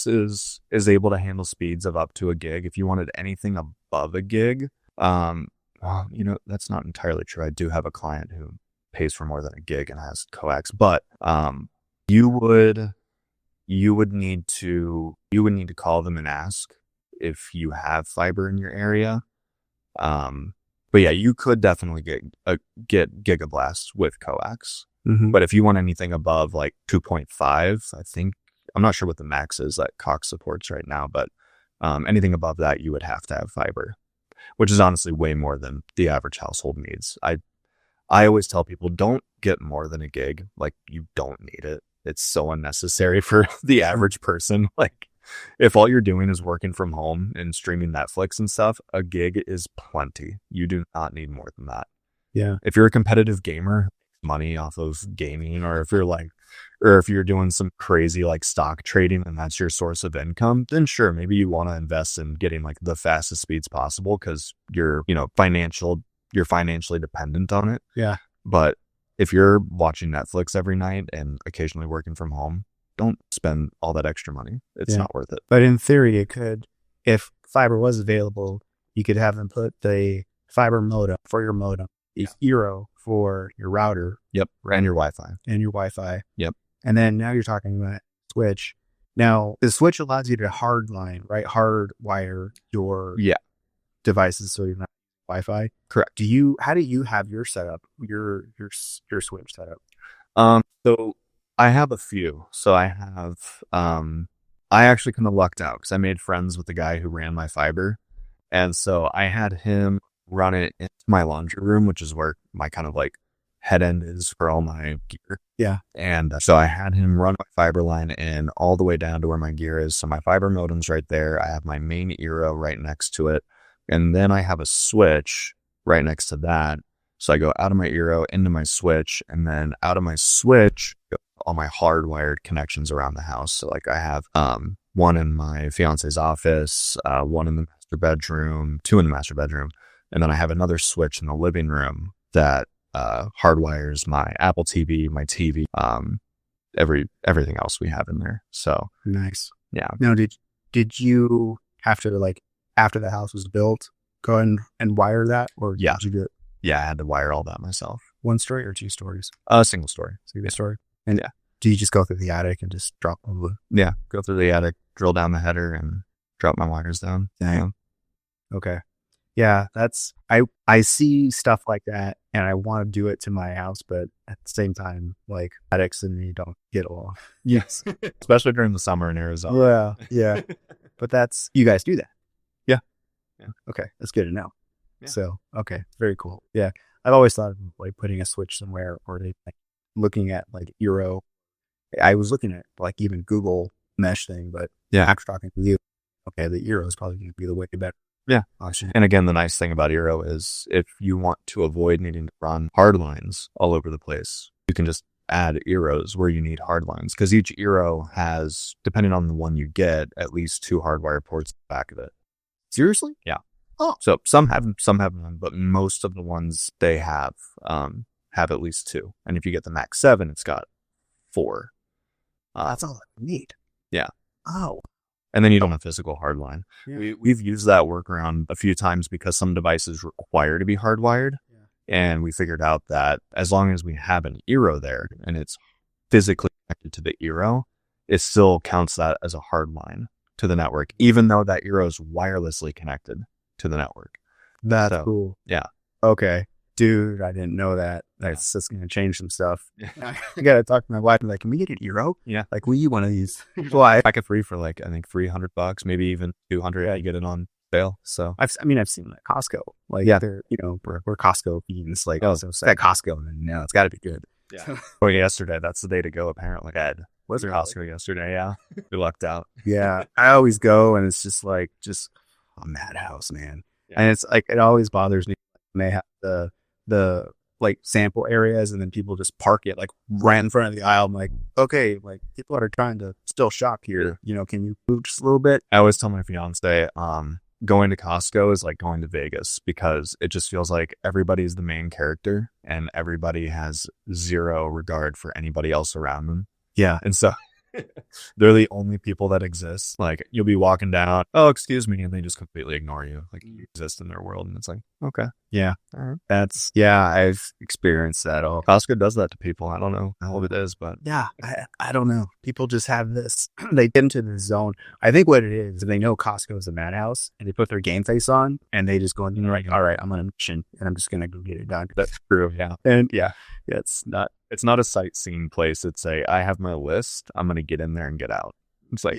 is able to handle speeds of up to a gig. If you wanted anything above a gig, well, that's not entirely true. I do have a client who pays for more than a gig and has coax, but you would need to call them and ask if you have fiber in your area. But yeah, you could definitely get gigablast with coax. Mm-hmm. But if you want anything above like 2.5, I'm not sure what the max is that Cox supports right now, but anything above that, you would have to have fiber, which is honestly way more than the average household needs. I always tell people, don't get more than a gig. Like, you don't need it. It's so unnecessary for the average person. Like, if all you're doing is working from home and streaming Netflix and stuff, a gig is plenty. You do not need more than that. Yeah. If you're a competitive gamer, money off of gaming, or if you're doing some crazy like stock trading and that's your source of income, then sure, maybe you want to invest in getting like the fastest speeds possible, because you're financially dependent on it. Yeah. But if you're watching Netflix every night and occasionally working from home, don't spend all that extra money. It's not worth it. But in theory, it could, if fiber was available, you could have them put the fiber modem for your modem, Eero for your router. Yep. And your Wi-Fi. Yep. And then now you're talking about switch. Now the switch allows you to hardwire your devices so you're not Wi-Fi. Correct. How do you have your setup, your switch setup? So I have a few. So I actually kind of lucked out because I made friends with the guy who ran my fiber. And so I had him run it into my laundry room, which is where my kind of like head end is for all my gear. Yeah. And so I had him run my fiber line in all the way down to where my gear is. So my fiber modem's right there. I have my main Eero right next to it. And then I have a switch right next to that. So I go out of my Eero into my switch, and then out of my switch, all my hardwired connections around the house. So like I have one in my fiance's office, one in the master bedroom, two in the master bedroom. And then I have another switch in the living room that hardwires my Apple TV, my TV, everything else we have in there. So nice. Yeah. Now, did you have to, like, after the house was built, go and wire that, or did you do it? Yeah, I had to wire all that myself. One story or two stories? Single story. Single story. And do you just go through the attic and just drop them? Yeah, go through the attic, drill down the header, and drop my wires down. Dang. Okay. Yeah, I see stuff like that, and I want to do it to my house, but at the same time, like addicts and me don't get along. Yes. Especially during the summer in Arizona. Yeah. But you guys do that. Yeah. Yeah. Okay. That's good to know. Yeah. So, okay. Very cool. Yeah. I've always thought of like putting a switch somewhere, or like looking at like Eero. I was looking at like even Google Mesh thing, but after talking to you, okay, the Eero is probably going to be the way better. Yeah. Option. And again, the nice thing about Eero is if you want to avoid needing to run hard lines all over the place, you can just add Eeros where you need hard lines, because each Eero has, depending on the one you get, at least 2 hardwire ports at the back of it. Seriously? Yeah. Oh. So some have none, but most of the ones they have at least 2. And if you get the Max 7, it's got 4. That's all I need. Yeah. Oh. And then you don't have physical hardline. Yeah. We've used that workaround a few times because some devices require to be hardwired. Yeah. And we figured out that as long as we have an Eero there and it's physically connected to the Eero, it still counts that as a hardline to the network, even though that Eero is wirelessly connected to the network. That's cool. Yeah. Okay. Dude, I didn't know that. That's just going to change some stuff. I got to talk to my wife and like, can we get an Eero? Yeah. Like, we one of these. Why? Pack it free for like, I think $300, maybe even $200. Yeah. You get it on sale. So I've seen them at Costco. Like, they're, we're Costco fiends. Like, so at Costco, and it's got to be good. Yeah. Well, yesterday, that's the day to go, apparently. Ed was at Costco yesterday. Yeah. We lucked out. Yeah. I always go, and it's just like, a madhouse, man. Yeah. And it's like, it always bothers me when they have the like sample areas, and then people just park it like right in front of the aisle. I'm like, okay, like people are trying to still shop here. Can you move just a little bit? I always tell my fiance, going to Costco is like going to Vegas, because it just feels like everybody's the main character and everybody has zero regard for anybody else around them. Yeah. And so they're the only people that exist. Like, you'll be walking down, oh, excuse me, and they just completely ignore you. Like, you exist in their world, and it's like, okay. Yeah. All right. I've experienced that all. Costco does that to people. I don't know how it is, but yeah, I don't know. People just have this, they get into this zone. I think what it is, they know Costco is a madhouse, and they put their game face on, and they just go, all right, I'm on a mission, and I'm just going to go get it done. That's true. Yeah. And it's not a sightseeing place. It's I have my list. I'm going to get in there and get out. It's like,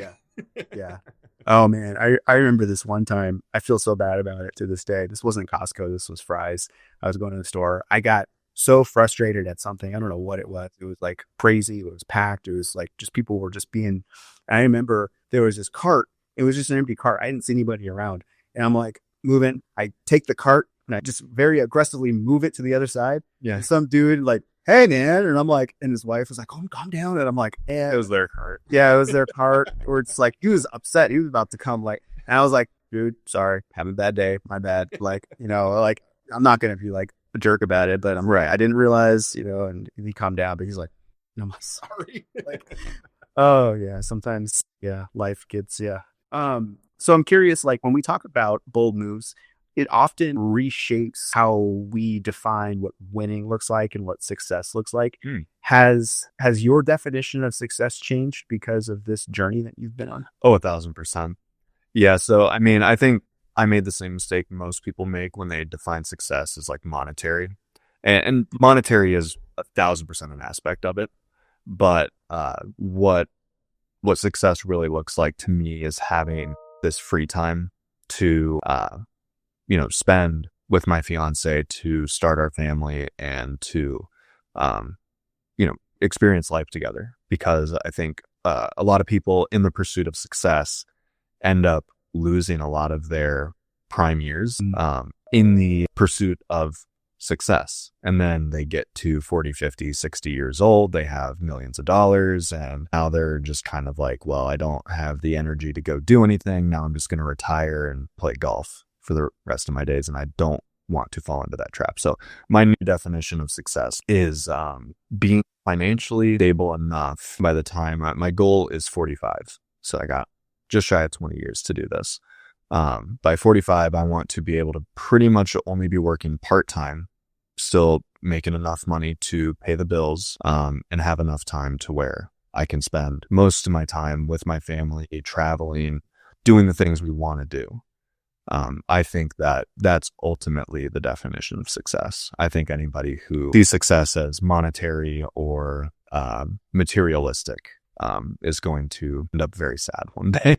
yeah. Oh man. I remember this one time. I feel so bad about it to this day. This wasn't Costco. This was Fry's. I was going to the store. I got so frustrated at something. I don't know what it was. It was like crazy. It was packed. It was like just people were just being, I remember there was this cart. It was just an empty cart. I didn't see anybody around, and I'm like moving. I take the cart and I just very aggressively move it to the other side. Yeah. And some dude like, hey man, and I'm like, and his wife was like, oh, calm down, and I'm like, it was their cart. Yeah, it was their cart. Or it's like, he was upset. He was about to come, like, and I was like, dude, sorry, having a bad day, my bad. Like, like, I'm not gonna be like a jerk about it, but I'm right. I didn't realize, and he calmed down, but he's like, no, I'm sorry. Like, oh yeah, sometimes life gets So I'm curious, like when we talk about bold moves, it often reshapes how we define what winning looks like and what success looks like. Has your definition of success changed because of this journey that you've been on? Oh, 1,000%. Yeah. So, I mean, I think I made the same mistake most people make when they define success as like monetary, and monetary is 1,000% an aspect of it. But what success really looks like to me is having this free time to spend with my fiance, to start our family, and to, experience life together. Because I think a lot of people in the pursuit of success end up losing a lot of their prime years in the pursuit of success. And then they get to 40, 50, 60 years old, they have millions of dollars, and now they're just kind of like, well, I don't have the energy to go do anything. Now I'm just going to retire and play golf for the rest of my days, and I don't want to fall into that trap. So my new definition of success is being financially stable enough by the time my goal is 45. So I got just shy of 20 years to do this. By 45, I want to be able to pretty much only be working part-time, still making enough money to pay the bills, and have enough time to where I can spend most of my time with my family, traveling, doing the things we want to do. I think that that's ultimately the definition of success. I think anybody who sees success as monetary or materialistic is going to end up very sad one day.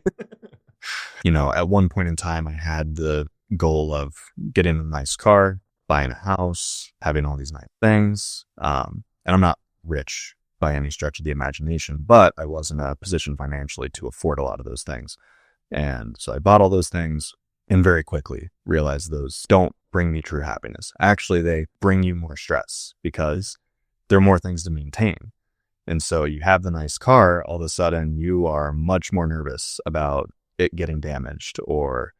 At one point in time, I had the goal of getting a nice car, buying a house, having all these nice things. And I'm not rich by any stretch of the imagination, but I was in a position financially to afford a lot of those things. And so I bought all those things and very quickly realized those don't bring me true happiness. Actually, they bring you more stress because there are more things to maintain. And so you have the nice car, all of a sudden you are much more nervous about it getting damaged or,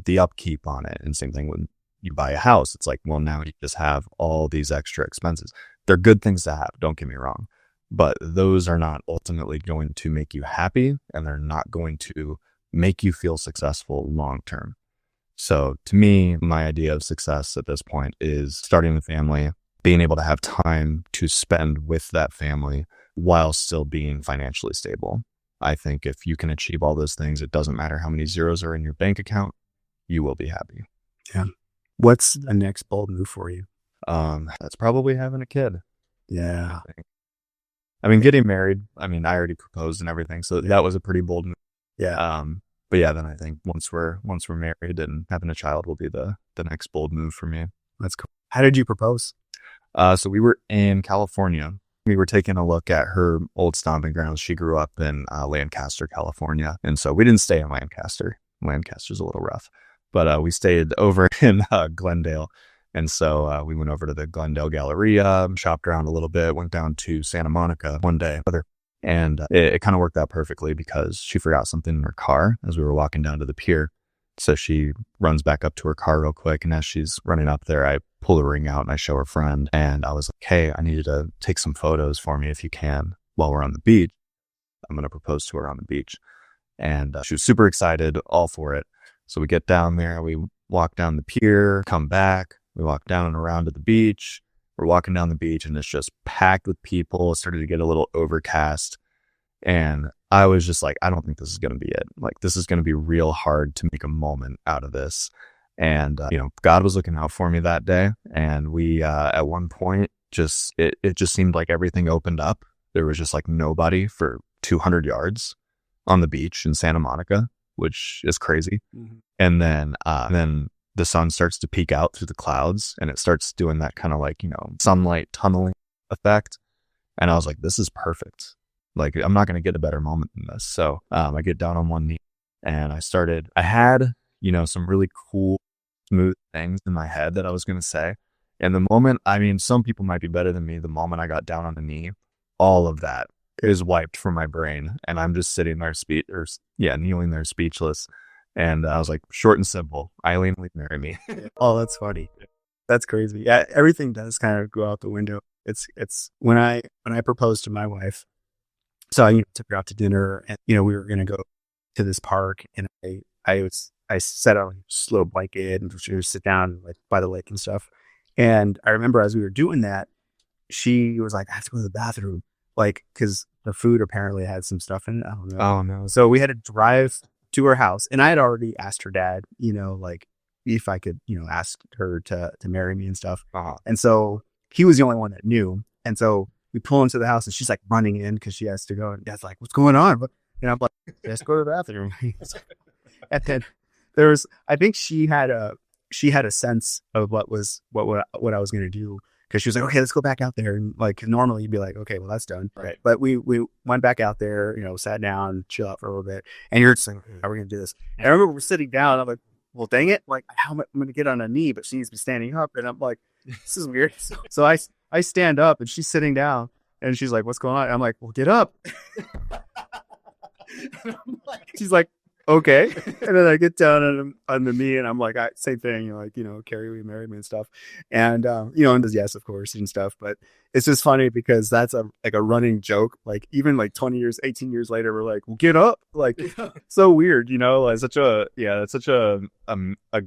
the upkeep on it. And same thing when you buy a house, it's like, well, now you just have all these extra expenses. They're good things to have, don't get me wrong, but those are not ultimately going to make you happy, and they're not going to make you feel successful long term. So to me, my idea of success at this point is starting a family, being able to have time to spend with that family while still being financially stable. I think if you can achieve all those things, it doesn't matter how many zeros are in your bank account, you will be happy. Yeah. What's the next bold move for you? That's probably having a kid. Yeah. I mean, getting married, I already proposed and everything. So that was a pretty bold move. Yeah. But yeah, then I think once we're married and having a child will be the next bold move for me. That's cool. How did you propose? So we were in California. We were taking a look at her old stomping grounds. She grew up in Lancaster, California. And so we didn't stay in Lancaster. Lancaster's a little rough. But we stayed over in Glendale. And so we went over to the Glendale Galleria, shopped around a little bit, went down to Santa Monica one day. And it kind of worked out perfectly because she forgot something in her car as we were walking down to the pier. So she runs back up to her car real quick. And as she's running up there, I pull the ring out and I show her friend. And I was like, hey, I need you to take some photos for me if you can while we're on the beach. I'm going to propose to her on the beach. And she was super excited, all for it. So we get down there, we walk down the pier, come back, we walk down and around to the beach. We're walking down the beach and it's just packed with people. It started to get a little overcast. And I was just like, I don't think this is going to be it. Like, this is going to be real hard to make a moment out of this. And, God was looking out for me that day. And we, at one point, it just seemed like everything opened up. There was just like nobody for 200 yards on the beach in Santa Monica, which is crazy. Mm-hmm. And then the sun starts to peek out through the clouds and it starts doing that kind of like, sunlight tunneling effect. And I was like, this is perfect. Like, I'm not going to get a better moment than this. So I get down on one knee and I had, some really cool, smooth things in my head that I was going to say. And the moment, some people might be better than me. The moment I got down on the knee, all of that is wiped from my brain. And I'm just sitting there kneeling there speechless. And I was like, short and simple, Eileen, will you marry me? Oh, that's funny. That's crazy. Yeah. Everything does kind of go out the window. It's when I proposed to my wife, so I took her out to dinner and, we were going to go to this park and I set out a slow blanket and she would sit down like by the lake and stuff. And I remember as we were doing that, she was like, I have to go to the bathroom. Like, cause the food apparently had some stuff in it. I don't know. Oh no. So we had to drive to her house and I had already asked her dad, like if I could, ask her to marry me and stuff. Uh-huh. And so he was the only one that knew. And so we pull into the house and she's like running in because she has to go. And Dad's like, what's going on? And I'm like, let's go to the bathroom. And then I think she had a sense of what I was going to do. Cause she was like, okay, let's go back out there. And like, normally you'd be like, okay, well that's done. Right. But we went back out there, sat down, chill out for a little bit. And you're just like, how are we going to do this? And I remember we're sitting down. I'm like, well, dang it. Like, how am I going to get on a knee? But she needs to be standing up. And I'm like, this is weird. So I stand up and she's sitting down and she's like, what's going on? I'm like, well, get up. She's like, okay. And then I get down on the knee and I'm like, same thing, Carrie, we married me and stuff. And, and does yes, of course, and stuff. But it's just funny because that's a running joke. Like even like 20 years, 18 years later, we're like, well, get up. Like so weird, like it's such a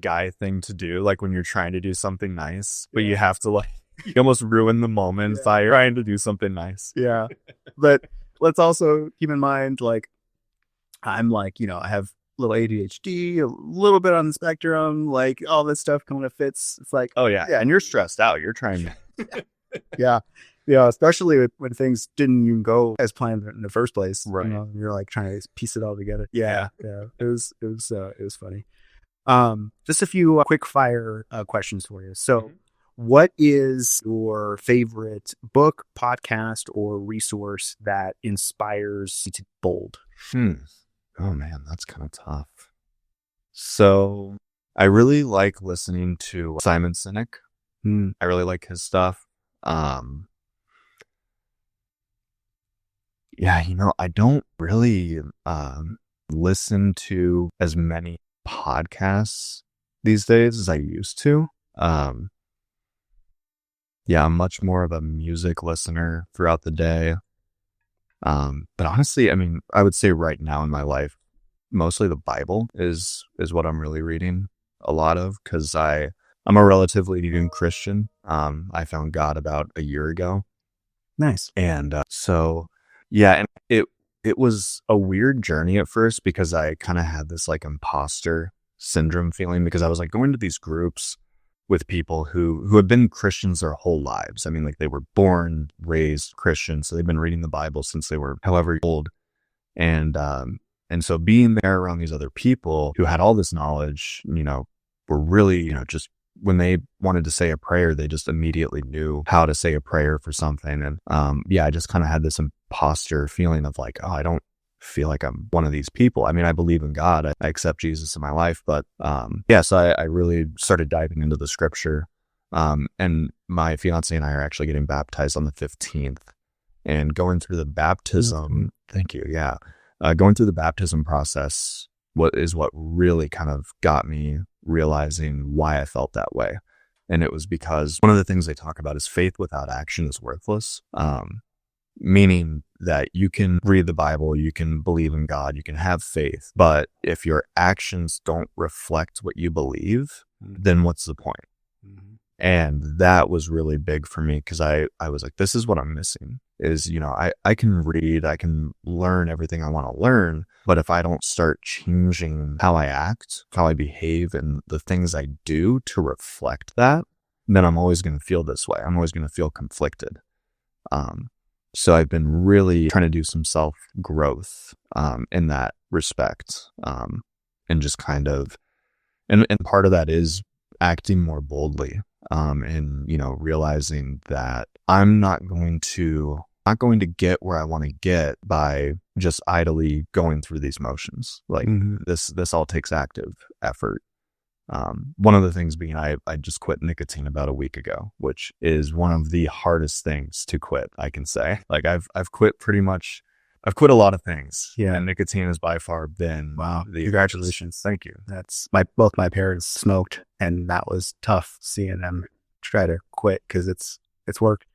guy thing to do. Like when you're trying to do something nice, but you have to like, you almost ruin the moment by trying to do something nice. Yeah. But let's also keep in mind, like, I'm like, I have little ADHD, a little bit on the spectrum, like all this stuff kind of fits. It's like, oh yeah. And you're stressed out. You're trying to, yeah. Yeah, especially when things didn't even go as planned in the first place. Right. You know, you're like trying to piece it all together. Yeah. It was funny. Just a few quick fire questions for you. So, what is your favorite book, podcast, or resource that inspires you to be bold? Oh man, that's kind of tough. So I really like listening to Simon Sinek. I really like his stuff. Yeah, I don't really listen to as many podcasts these days as I used to. Yeah, I'm much more of a music listener throughout the day. But honestly, I mean, I would say right now in my life, mostly the Bible is what I'm really reading a lot of, because I'm a relatively new Christian. I found God about a year ago. Nice. And so, yeah, and it was a weird journey at first, because I kind of had this like imposter syndrome feeling, because I was like going to these groups with people who have been Christians their whole lives. I mean, like they were born, raised Christians, so they've been reading the Bible since they were however old. And so being there around these other people who had all this knowledge, were really, just when they wanted to say a prayer, they just immediately knew how to say a prayer for something. And I just kind of had this imposter feeling of like, oh, I don't feel like I'm one of these people. I mean, I believe in God. I accept Jesus in my life. But so I really started diving into the scripture. And my fiance and I are actually getting baptized on the 15th. And going through the baptism, thank you. Yeah. Going through the baptism process, what really kind of got me realizing why I felt that way. And it was because one of the things they talk about is faith without action is worthless. Meaning that you can read the Bible, you can believe in God, you can have faith, but if your actions don't reflect what you believe, then what's the point? And that was really big for me, because I was like, this is what I'm missing is, I can read, I can learn everything I want to learn, but if I don't start changing how I act, how I behave, and the things I do to reflect that, then I'm always going to feel this way. I'm always going to feel conflicted. So I've been really trying to do some self-growth in that respect, and just kind of, and part of that is acting more boldly, and realizing that I'm not going to get where I want to get by just idly going through these motions. Like this all takes active effort. One of the things being I just quit nicotine about a week ago, which is one of the hardest things to quit, I can say. Like I've quit a lot of things. Yeah. And nicotine has by far been Congratulations. Thank you. That's both my parents smoked, and that was tough seeing them try to quit, because it's work.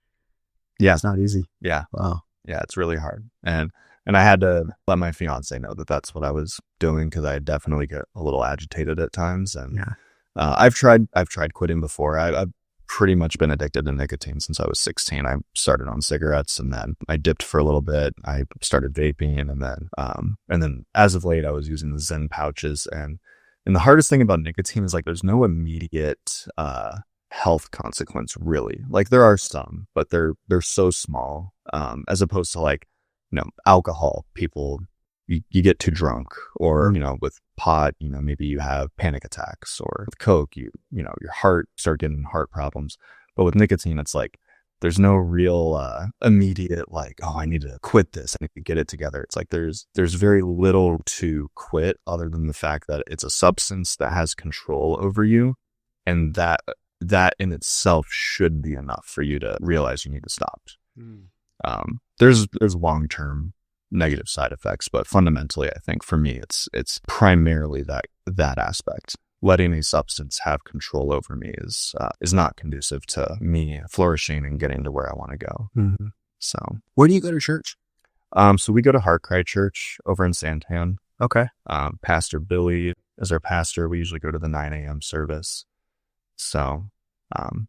Yeah. It's not easy. Yeah. Wow. Yeah, it's really hard. And I had to let my fiance know that that's what I was doing, because I definitely get a little agitated at times. And I've tried quitting before. I've pretty much been addicted to nicotine since I was 16. I started on cigarettes, and then I dipped for a little bit. I started vaping, and then as of late, I was using the Zen pouches. And the hardest thing about nicotine is like there's no immediate health consequence, really. Like there are some, but they're so small, as opposed to like, alcohol. People, you get too drunk, or with pot, maybe you have panic attacks, or with coke, your heart start getting heart problems. But with nicotine, it's like there's no real immediate like, oh, I need to quit this, I need to get it together. It's like there's very little to quit other than the fact that it's a substance that has control over you, and that in itself should be enough for you to realize you need to stop. There's long-term negative side effects, but fundamentally, I think for me, it's primarily that aspect. Letting a substance have control over me is not conducive to me flourishing and getting to where I want to go. So, where do you go to church? So we go to Heart Cry Church over in Santan. Okay. Pastor Billy is our pastor. We usually go to the 9 a.m. service. So, I'm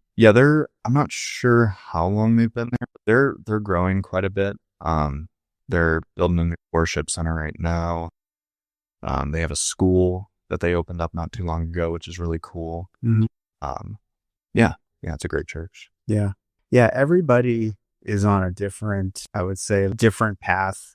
not sure how long they've been there, but they're growing quite a bit. They're building a new worship center right now. They have a school that they opened up not too long ago, which is really cool. Mhm. Yeah, it's a great church. Yeah. Everybody is on a different, I would say, different path,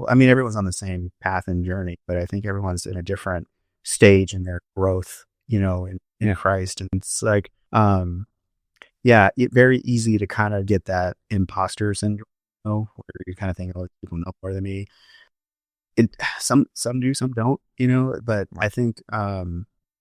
I mean, everyone's on the same path and journey, but I think everyone's in a different stage in their growth, in Christ. And it's like, very easy to kind of get that imposter syndrome, where you kind of think, oh, people know more than me. Some do, some don't, but I think,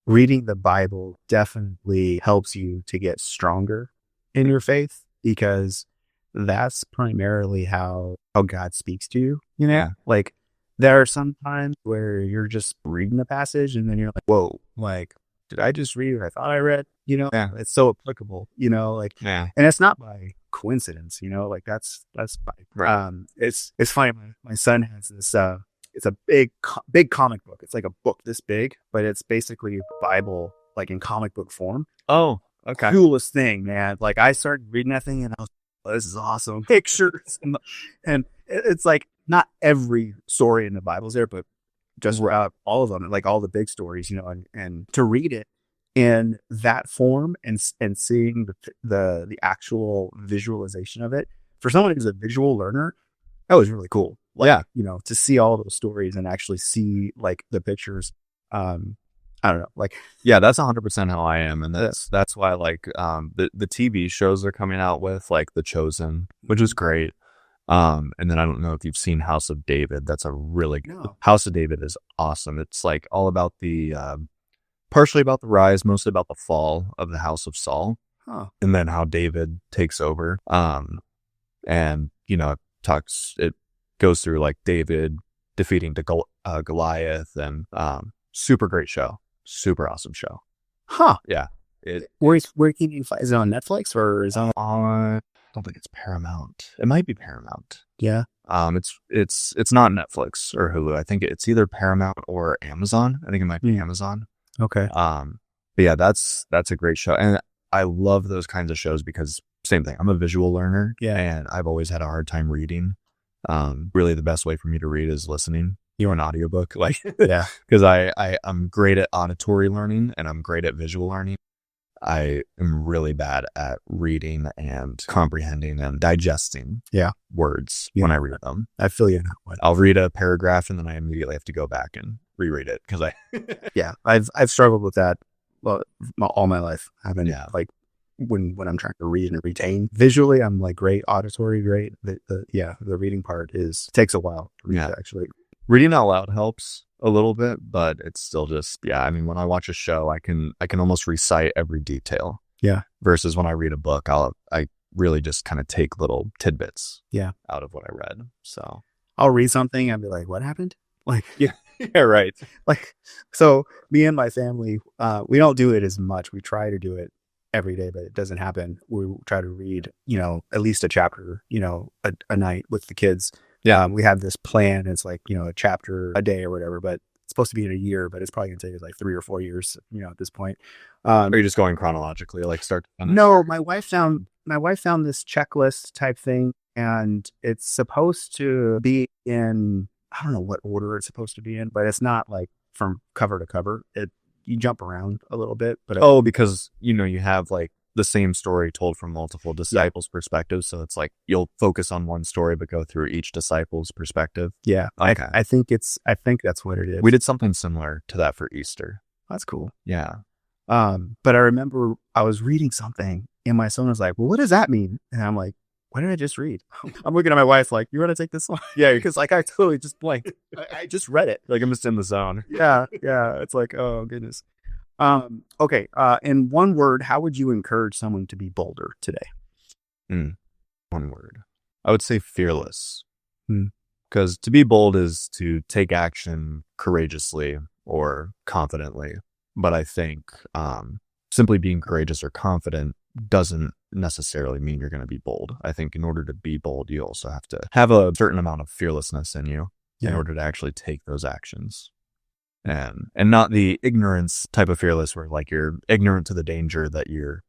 reading the Bible definitely helps you to get stronger in your faith, because that's primarily how God speaks to you, Yeah. Like, there are some times where you're just reading the passage and then you're like, whoa, like, did I just read what I thought I read? Yeah. It's so applicable, and it's not by coincidence, like that's by, Right. it's funny. My son has this, it's a big comic book. It's like a book this big, but it's basically Bible, like in comic book form. Oh, okay. Coolest thing, man. Like, I started reading that thing and I was like, oh, this is awesome. Pictures. And it's like, not every story in the Bible's there, but just all of them, like all the big stories, and to read it in that form and seeing the actual visualization of it, for someone who's a visual learner, that was really cool. Like, to see all those stories and actually see like the pictures. I don't know, like, that's 100% how I am, and that's why like the TV shows they're coming out with, like The Chosen, which is great. And then I don't know if you've seen House of David. That's a really House of David is awesome. It's like all about the partially about the rise, mostly about the fall of the House of Saul, and then how David takes over. And it goes through like David defeating Goliath, and super great show, super awesome show. Yeah. Where can you find? Is it on Netflix or is it on? I don't think it's Paramount. It might be Paramount. Yeah. It's not Netflix or Hulu. I think it's either Paramount or Amazon. I think it might be Amazon. Okay. But yeah, that's a great show, and I love those kinds of shows because same thing. I'm a visual learner, and I've always had a hard time reading. Really, the best way for me to read is listening. An audiobook, like because I'm great at auditory learning and I'm great at visual learning. I am really bad at reading and comprehending and digesting words when I read them. I feel you now. I'll read a paragraph and then I immediately have to go back and reread it because I've struggled with that all my life. I've been like when I'm trying to read and retain visually, I'm like great. Auditory, great. The reading part takes a while to read, actually. Reading out loud helps a little bit, but it's still just, I mean, when I watch a show, I can almost recite every detail. Yeah. Versus when I read a book, I really just kind of take little tidbits out of what I read. So I'll read something and be like, what happened? Like, right. Like, so me and my family, we don't do it as much. We try to do it every day, but it doesn't happen. We try to read, at least a chapter, a night with the kids. We have this plan. It's like, a chapter a day or whatever, but it's supposed to be in a year, but it's probably going to take us like 3 or 4 years, at this point. Are you just going chronologically, like start to finish? No, my wife found this checklist type thing, and it's supposed to be in, I don't know what order it's supposed to be in, but it's not like from cover to cover. You jump around a little bit, but because you have like the same story told from multiple disciples' perspectives. So it's like you'll focus on one story, but go through each disciple's perspective. Yeah. Okay. I think that's what it is. We did something similar to that for Easter. That's cool. Yeah. But I remember I was reading something and my son was like, well, what does that mean? And I'm like, what did I just read? I'm looking at my wife like, you want to take this one? Yeah. Because like I totally just blanked. I just read it. Like I'm just in the zone. Yeah. It's like, oh goodness. Okay. In one word, how would you encourage someone to be bolder today? One word. I would say fearless. Because to be bold is to take action courageously or confidently. But I think simply being courageous or confident doesn't necessarily mean you're going to be bold. I think in order to be bold, you also have to have a certain amount of fearlessness in you in order to actually take those actions. And not the ignorance type of fearless where like you're ignorant to the danger that you're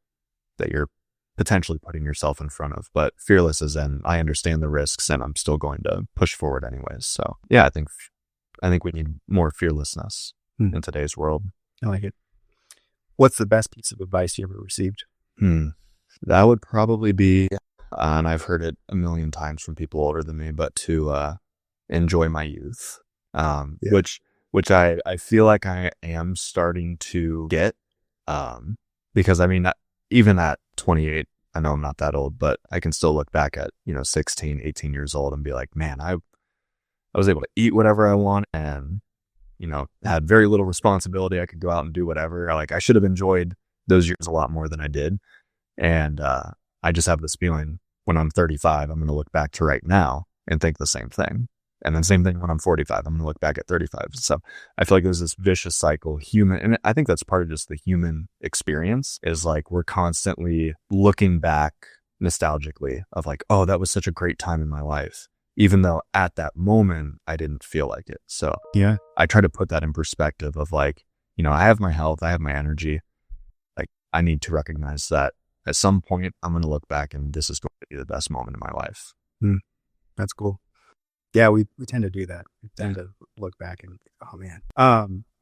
potentially putting yourself in front of, but fearless as in I understand the risks and I'm still going to push forward anyways. So I think I think we need more fearlessness in today's world. I like it. What's the best piece of advice you ever received? That would probably be, and I've heard it a million times from people older than me, but to enjoy my youth, which I feel like I am starting to get, because I mean, even at 28, I know I'm not that old, but I can still look back at, 16, 18 years old and be like, man, I was able to eat whatever I want and, had very little responsibility. I could go out and do whatever. Like, I should have enjoyed those years a lot more than I did. And I just have this feeling when I'm 35, I'm going to look back to right now and think the same thing. And then same thing when I'm 45, I'm going to look back at 35. So I feel like there's this vicious cycle, and I think that's part of just the human experience, is like we're constantly looking back nostalgically of like, oh, that was such a great time in my life, even though at that moment I didn't feel like it. So yeah, I try to put that in perspective of like, I have my health, I have my energy. Like, I need to recognize that at some point I'm going to look back and this is going to be the best moment in my life. That's cool. Yeah, we tend to do that. We tend to look back and, oh man.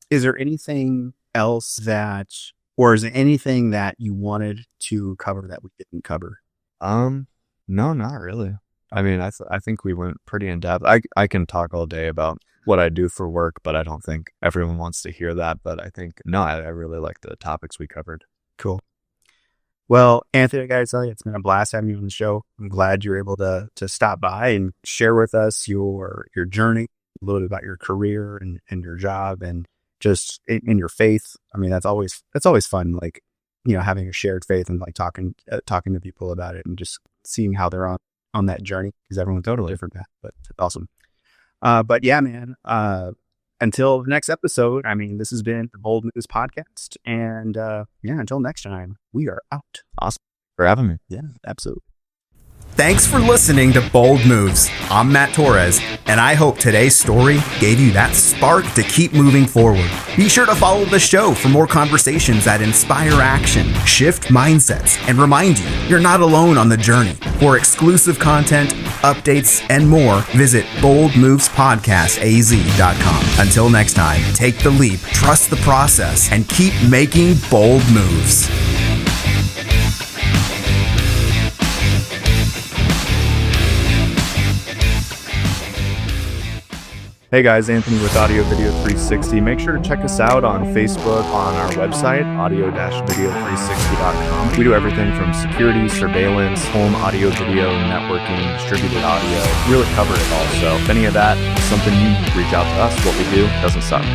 Is there anything else or is there anything that you wanted to cover that we didn't cover? No, not really. I mean, I think we went pretty in depth. I can talk all day about what I do for work, but I don't think everyone wants to hear that. But I think, no, I really like the topics we covered. Cool. Well, Anthony, I gotta tell you, it's been a blast having you on the show. I'm glad you're able to stop by and share with us your journey, a little bit about your career and your job and just in your faith. I mean, that's always fun, like, having a shared faith and like talking to people about it and just seeing how they're on that journey, because everyone's totally different path, but it's awesome. But yeah, man, until the next episode, I mean, this has been the Boldness podcast. And until next time, we are out. Awesome for having me. Yeah, absolutely. Thanks for listening to Bold Moves. I'm Matt Torres, and I hope today's story gave you that spark to keep moving forward. Be sure to follow the show for more conversations that inspire action, shift mindsets, and remind you you're not alone on the journey. For exclusive content, updates, and more, visit boldmovespodcastaz.com. Until next time, take the leap, trust the process, and keep making bold moves. Hey guys, Anthony with Audio Video 360. Make sure to check us out on Facebook, on our website, audio-video360.com. We do everything from security, surveillance, home audio, video, networking, distributed audio. We really cover it all. So if any of that is something you reach out to us, what we do doesn't suck.